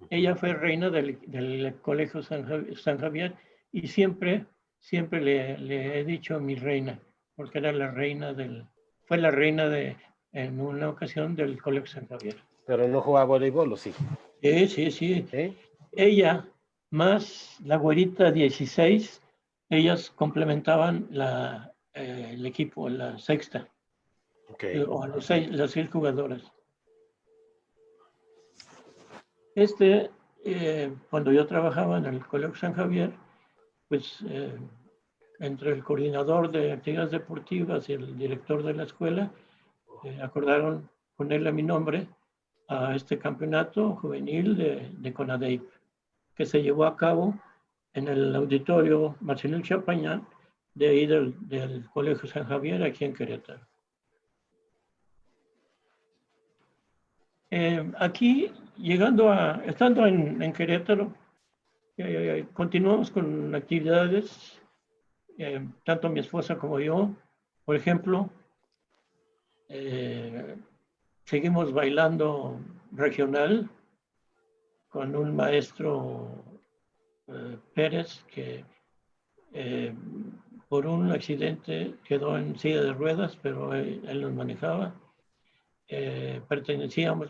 [SPEAKER 1] Ella fue reina del Colegio San Javier y siempre le he dicho mi reina, porque era la reina fue la reina en una ocasión del Colegio San Javier.
[SPEAKER 2] ¿Pero no jugaba voleibol o sí?
[SPEAKER 1] Sí. ¿Sí? Ella más la güerita 16, ellas complementaban el equipo, la sexta.
[SPEAKER 2] Okay.
[SPEAKER 1] O las 6 jugadoras. Cuando yo trabajaba en el Colegio San Javier, pues entre el coordinador de actividades deportivas y el director de la escuela, acordaron ponerle mi nombre a este campeonato juvenil de CONADEIP, que se llevó a cabo en el auditorio Marcelino Champañán, de ahí del Colegio San Javier, aquí en Querétaro. Aquí, estando en Querétaro, continuamos con actividades, tanto mi esposa como yo. Por ejemplo, seguimos bailando regional con un maestro Pérez que por un accidente quedó en silla de ruedas, pero él nos manejaba.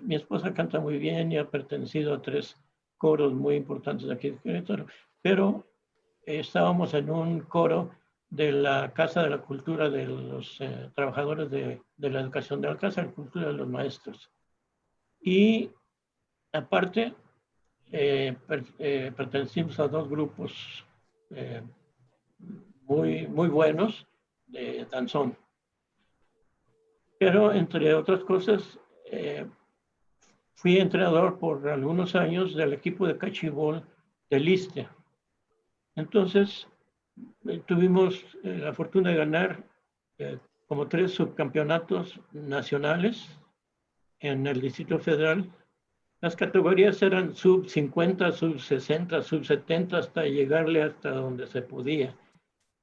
[SPEAKER 1] Mi esposa canta muy bien y ha pertenecido a 3 coros muy importantes de aquí de Querétaro, pero estábamos en un coro de la Casa de la Cultura de los trabajadores de la educación de la Casa de la Cultura de los maestros. Y aparte, pertenecimos a 2 grupos muy buenos de danzón. Pero, entre otras cosas, fui entrenador por algunos años del equipo de cachibol del ISSSTE. Entonces, tuvimos la fortuna de ganar como 3 subcampeonatos nacionales en el Distrito Federal. Las categorías eran sub 50, sub 60, sub 70, hasta llegarle hasta donde se podía.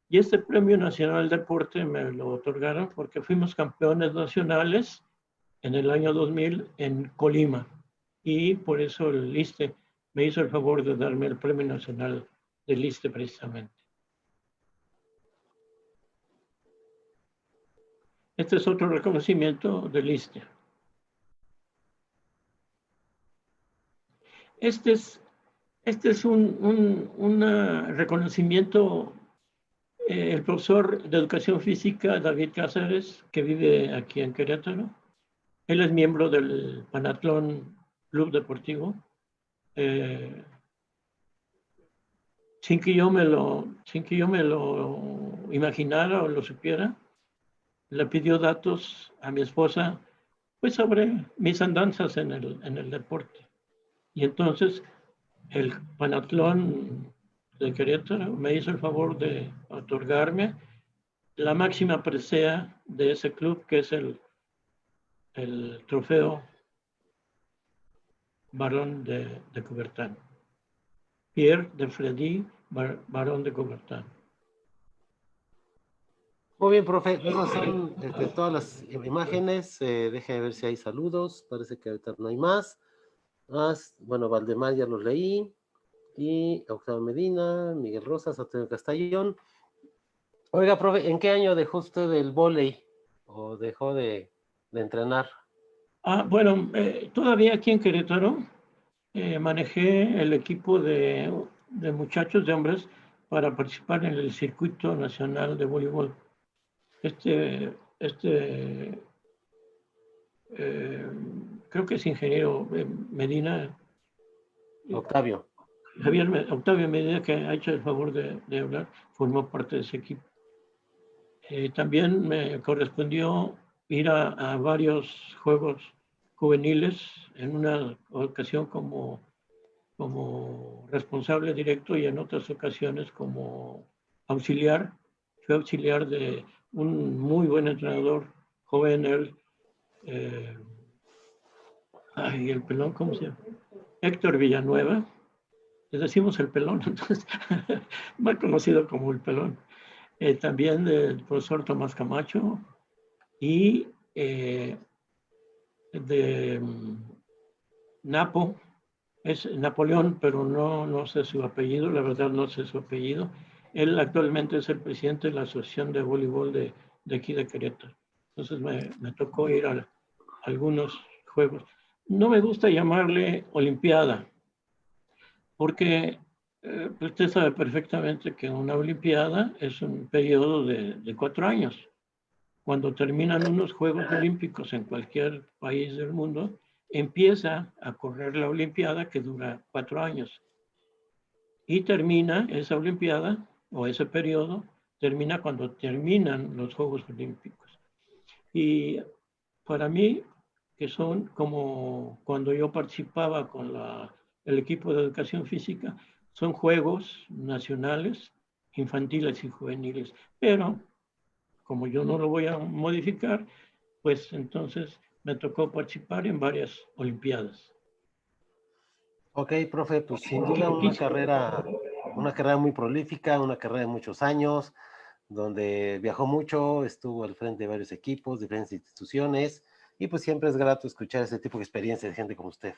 [SPEAKER 1] Y este Premio Nacional de Deporte me lo otorgaron porque fuimos campeones nacionales en el año 2000 en Colima. Y por eso el ISSSTE me hizo el favor de darme el Premio Nacional del ISSSTE precisamente. Este es otro reconocimiento del ISSSTE. Este es un reconocimiento. El profesor de Educación Física, David Cáceres, que vive aquí en Querétaro, él es miembro del Panatlón Club Deportivo. Sin que yo me lo imaginara o lo supiera, le pidió datos a mi esposa, pues sobre mis andanzas en el deporte. Y entonces el Panatlón de Querétaro me hizo el favor de otorgarme la máxima presea de ese club, que es el trofeo Barón de Coubertin. Pierre de Freddy, Barón de Coubertin.
[SPEAKER 2] Muy bien, profe. Esas son todas las imágenes. Déjeme ver si hay saludos. Parece que ahorita no hay más. Bueno, Valdemar ya los leí. Y Octavio Medina, Miguel Rosas, Antonio Castellón. Oiga, profe, ¿en qué año dejó usted el vóley? ¿O dejó de entrenar?
[SPEAKER 1] Bueno, todavía aquí en Querétaro manejé el equipo de muchachos, de hombres, para participar en el circuito nacional de voleibol. Creo que es ingeniero Medina.
[SPEAKER 2] Octavio.
[SPEAKER 1] Octavio Medina, que ha hecho el favor de hablar, formó parte de ese equipo. También me correspondió ir a varios juegos juveniles, en una ocasión como responsable directo y en otras ocasiones como auxiliar. Fui auxiliar de un muy buen entrenador, joven él, el pelón, ¿cómo se llama? Héctor Villanueva. Le decimos el pelón, entonces, mal conocido como el pelón. También del profesor Tomás Camacho y de Napo, es Napoleón, pero no sé su apellido, la verdad no sé su apellido. Él actualmente es el presidente de la Asociación de Voleibol de aquí de Querétaro. Entonces me tocó ir a algunos juegos. No me gusta llamarle Olimpiada, porque usted sabe perfectamente que una Olimpiada es un periodo de 4 años. Cuando terminan unos Juegos Olímpicos en cualquier país del mundo, empieza a correr la Olimpiada, que dura 4 años. Y termina esa Olimpiada, o ese periodo, termina cuando terminan los Juegos Olímpicos. Y para mí, que son como cuando yo participaba con el equipo de educación física, son juegos nacionales, infantiles y juveniles. Pero como yo no lo voy a modificar, pues entonces me tocó participar en varias Olimpiadas.
[SPEAKER 2] Ok, profe, pues sin duda una carrera muy prolífica, una carrera de muchos años, donde viajó mucho, estuvo al frente de varios equipos, diferentes instituciones, y pues siempre es grato escuchar ese tipo de experiencias de gente como usted.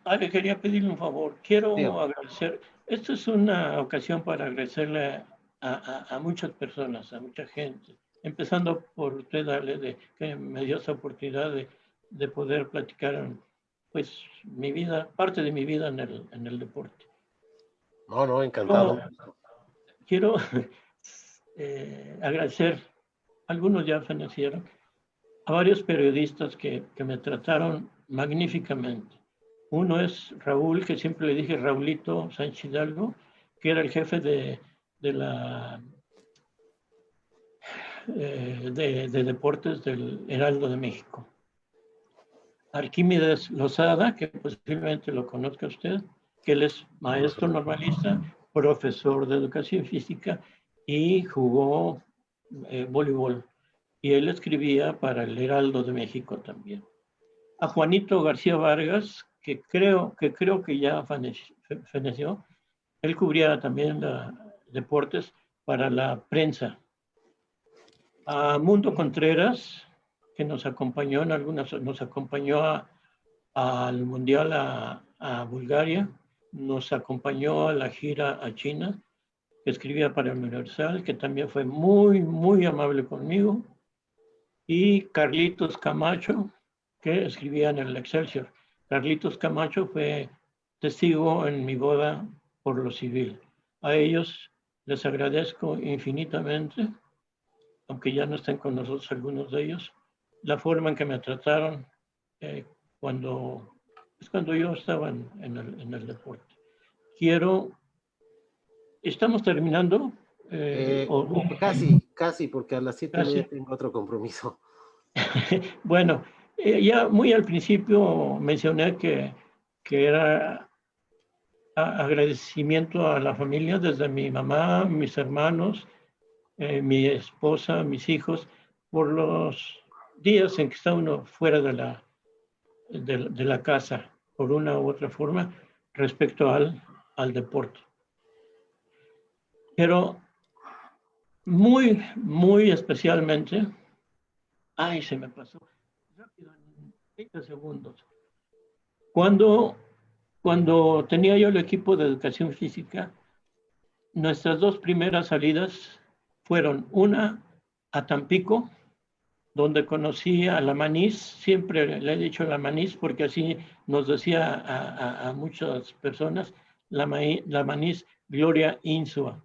[SPEAKER 1] Ale, quería pedirle un favor. Quiero
[SPEAKER 2] Dígame.
[SPEAKER 1] agradecer. Esto es una ocasión para agradecerle a muchas personas, a mucha gente, empezando por usted, Ale, que me dio esa oportunidad de poder platicar, pues, mi vida, parte de mi vida en el deporte.
[SPEAKER 2] No, encantado.
[SPEAKER 1] Quiero agradecer, algunos ya fallecieron, a varios periodistas que me trataron magníficamente. Uno es Raúl, que siempre le dije Raulito Sánchez Hidalgo, que era el jefe de deportes del Heraldo de México. Arquímedes Lozada, que posiblemente lo conozca usted, que él es maestro normalista, profesor de educación física y jugó voleibol. Y él escribía para el Heraldo de México también. A Juanito García Vargas, que creo que ya feneció, él cubría también deportes para la prensa. A Mundo Contreras, que nos acompañó en algunas, nos acompañó al Mundial a Bulgaria, nos acompañó a la gira a China, que escribía para el Universal, que también fue muy, muy amable conmigo, y Carlitos Camacho, que escribía en el Excelsior. Carlitos Camacho fue testigo en mi boda por lo civil. A ellos les agradezco infinitamente, aunque ya no estén con nosotros algunos de ellos, la forma en que me trataron cuando yo estaba en el deporte. Estamos terminando.
[SPEAKER 2] Casi, porque a las 7:30 tengo otro compromiso.
[SPEAKER 1] Bueno, ya muy al principio mencioné que era agradecimiento a la familia, desde mi mamá, mis hermanos, mi esposa, mis hijos, por los días en que está uno fuera de la casa, por una u otra forma, respecto al deporte. Pero muy, muy especialmente, se me pasó, rápido, en 30 segundos. Cuando tenía yo el equipo de educación física, nuestras dos primeras salidas fueron una a Tampico, donde conocí a la Manís, siempre le he dicho a la Manís porque así nos decía a muchas personas, la Manís Gloria Insua.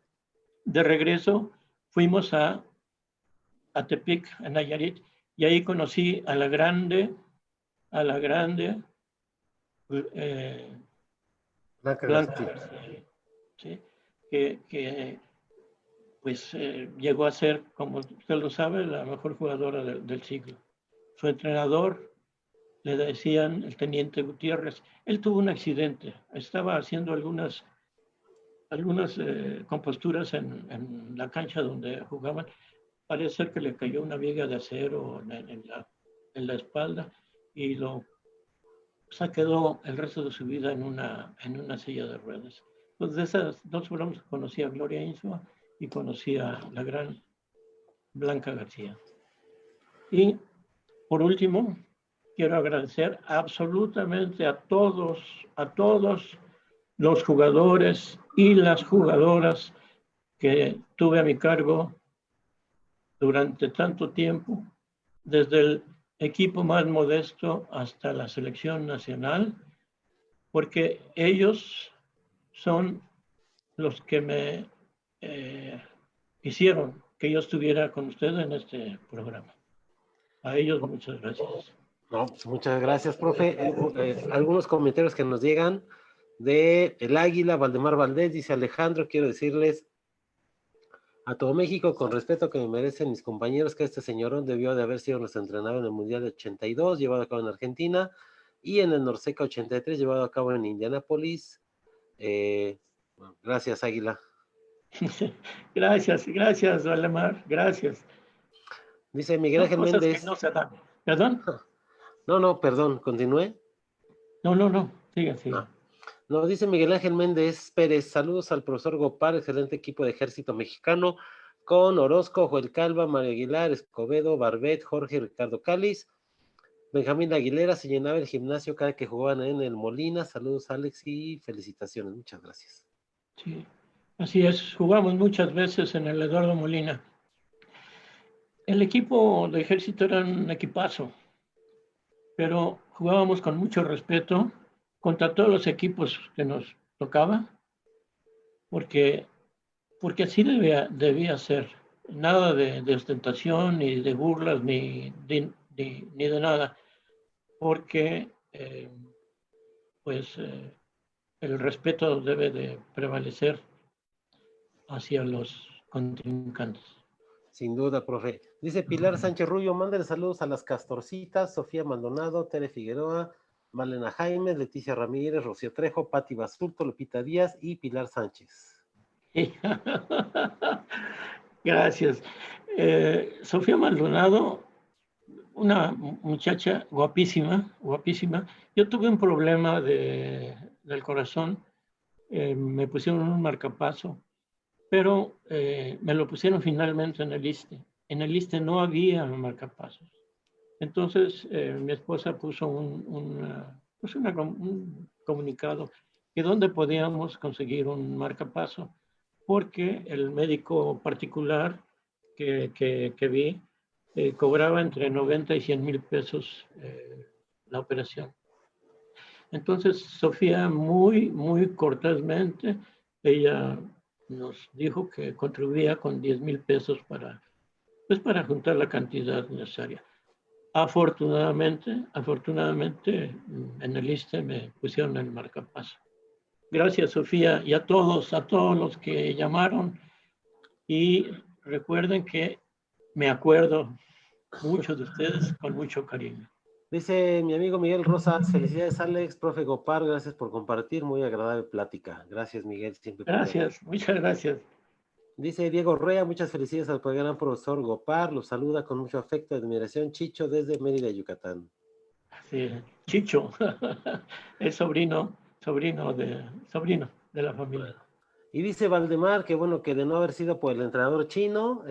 [SPEAKER 1] De regreso fuimos a Tepic, en Nayarit, y ahí conocí a la grande Blanca García, ¿sí? que pues llegó a ser, como usted lo sabe, la mejor jugadora del siglo. Su entrenador le decían el teniente Gutiérrez. Él tuvo un accidente, estaba haciendo algunas composturas en la cancha donde jugaban. Parece ser que le cayó una viga de acero en la espalda y se quedó el resto de su vida en una silla de ruedas. Entonces, de esas dos formas conocí a Gloria Insua y conocí a la gran Blanca García. Y por último, quiero agradecer absolutamente a todos los jugadores y las jugadoras que tuve a mi cargo durante tanto tiempo, desde el equipo más modesto hasta la selección nacional, porque ellos son los que me hicieron que yo estuviera con ustedes en este programa. A ellos muchas gracias.
[SPEAKER 2] No, pues muchas gracias, profe. Algunos comentarios que nos llegan de El Águila, Valdemar Valdés, dice Alejandro, quiero decirles a todo México, con respeto que me merecen mis compañeros, que este señorón debió de haber sido nuestro entrenador en el Mundial de 82, llevado a cabo en Argentina, y en el Norseca 83, llevado a cabo en Indianápolis. Gracias, Águila.
[SPEAKER 1] Gracias, Valdemar, gracias.
[SPEAKER 2] Dice Miguel Ángel Méndez.
[SPEAKER 1] No se dan. ¿Perdón?
[SPEAKER 2] No, perdón, ¿continúe?
[SPEAKER 1] No, siga.
[SPEAKER 2] No, dice Miguel Ángel Méndez Pérez, saludos al profesor Gopar, excelente equipo de Ejército Mexicano, con Orozco, Joel Calva, Mario Aguilar, Escobedo, Barbet, Jorge, Ricardo Cáliz, Benjamín Aguilera, se llenaba el gimnasio cada que jugaban en el Molina. Saludos, Alex, y felicitaciones. Muchas gracias.
[SPEAKER 1] Sí, así es. Jugamos muchas veces en el Eduardo Molina. El equipo de Ejército era un equipazo, pero jugábamos con mucho respeto contra todos los equipos que nos tocaba, porque así debía ser. Nada de ostentación, ni de burlas, ni de nada, porque el respeto debe de prevalecer hacia los contrincantes.
[SPEAKER 2] Sin duda, profe. Dice Pilar Sánchez Rubio, mándale saludos a las Castorcitas, Sofía Maldonado, Tere Figueroa, Malena Jaime, Leticia Ramírez, Rocío Trejo, Pati Basurto, Lupita Díaz y Pilar Sánchez.
[SPEAKER 1] Gracias. Sofía Maldonado, una muchacha guapísima. Yo tuve un problema del corazón, me pusieron un marcapaso, pero me lo pusieron finalmente en el ISSSTE. En el ISSSTE no había marcapasos. Entonces, mi esposa puso un comunicado que dónde podíamos conseguir un marcapaso, porque el médico particular que vi cobraba entre 90 y 100 mil pesos la operación. Entonces, Sofía, muy cortésmente, ella nos dijo que contribuía con 10 mil pesos para juntar la cantidad necesaria. Afortunadamente, en el ISSSTE me pusieron el marcapaso. Gracias, Sofía, y a todos los que llamaron. Y recuerden que me acuerdo mucho de ustedes con mucho cariño.
[SPEAKER 2] Dice mi amigo Miguel Rosas, felicidades Alex, profe Gopar, gracias por compartir, muy agradable plática. Gracias Miguel, siempre.
[SPEAKER 1] Gracias, muchas gracias.
[SPEAKER 2] Dice Diego Rea, muchas felicidades al gran profesor Gopar, los saluda con mucho afecto y admiración Chicho desde Mérida, Yucatán.
[SPEAKER 1] Sí, Chicho, es sobrino de la familia.
[SPEAKER 2] Y dice Valdemar que bueno, que de no haber sido por el entrenador chino,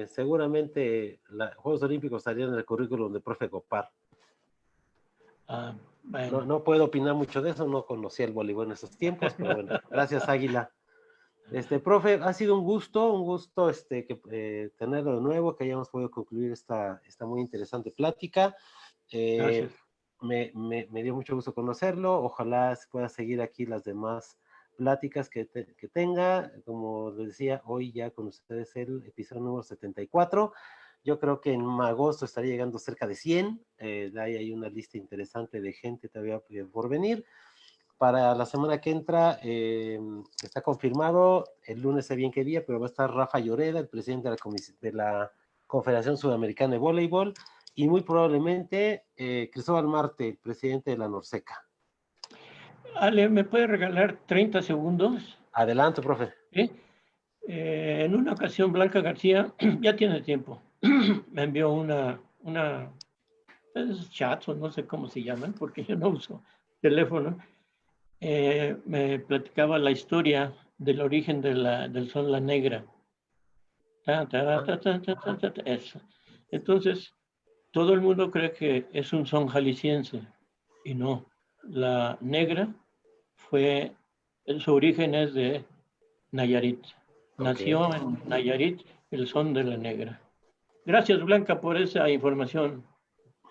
[SPEAKER 2] seguramente los Juegos Olímpicos estarían en el currículum de profe Gopar.
[SPEAKER 1] Bueno.
[SPEAKER 2] No puedo opinar mucho de eso, no conocía el voleibol en esos tiempos, pero bueno, gracias Águila. Profe, ha sido un gusto tenerlo de nuevo, que hayamos podido concluir esta muy interesante plática.
[SPEAKER 1] Gracias.
[SPEAKER 2] Me dio mucho gusto conocerlo, ojalá se pueda seguir aquí las demás pláticas que tenga. Como les decía, hoy ya con ustedes el episodio número 74. Yo creo que en agosto estaría llegando cerca de 100. Hay una lista interesante de gente todavía por venir. Para la semana que entra está confirmado, el lunes sé bien qué día, pero va a estar Rafa Lloreda, el presidente de la Confederación Sudamericana de Voleibol, y muy probablemente Cristóbal Marte, el presidente de la Norseca.
[SPEAKER 1] Ale, ¿me puede regalar 30 segundos?
[SPEAKER 2] Adelante, profe.
[SPEAKER 1] ¿Sí? En una ocasión, Blanca García, ya tiene tiempo, me envió una chat, o no sé cómo se llaman, porque yo no uso teléfono. Me platicaba la historia del origen del son La Negra. Eso. Entonces, todo el mundo cree que es un son jalisciense, y no. La Negra su origen es de Nayarit. Nació en Nayarit el son de La Negra. Gracias, Blanca, por esa información.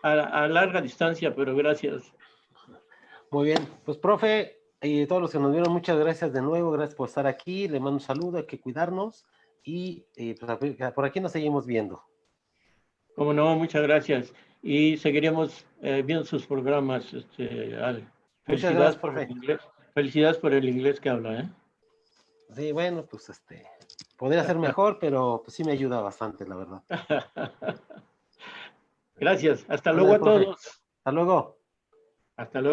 [SPEAKER 1] A larga distancia, pero gracias.
[SPEAKER 2] Muy bien, pues profe, y todos los que nos vieron, muchas gracias de nuevo, gracias por estar aquí, le mando un saludo, hay que cuidarnos, y pues, por aquí nos seguimos viendo.
[SPEAKER 1] Como no, muchas gracias. Y seguiremos viendo sus programas, Ale.
[SPEAKER 2] Muchas gracias, profe.
[SPEAKER 1] Felicidades por el inglés que habla, ¿eh?
[SPEAKER 2] Sí, bueno, pues podría ser mejor, pero pues sí me ayuda bastante, la verdad.
[SPEAKER 1] Gracias. Hasta luego a todos.
[SPEAKER 2] Hasta luego.
[SPEAKER 1] Hasta luego.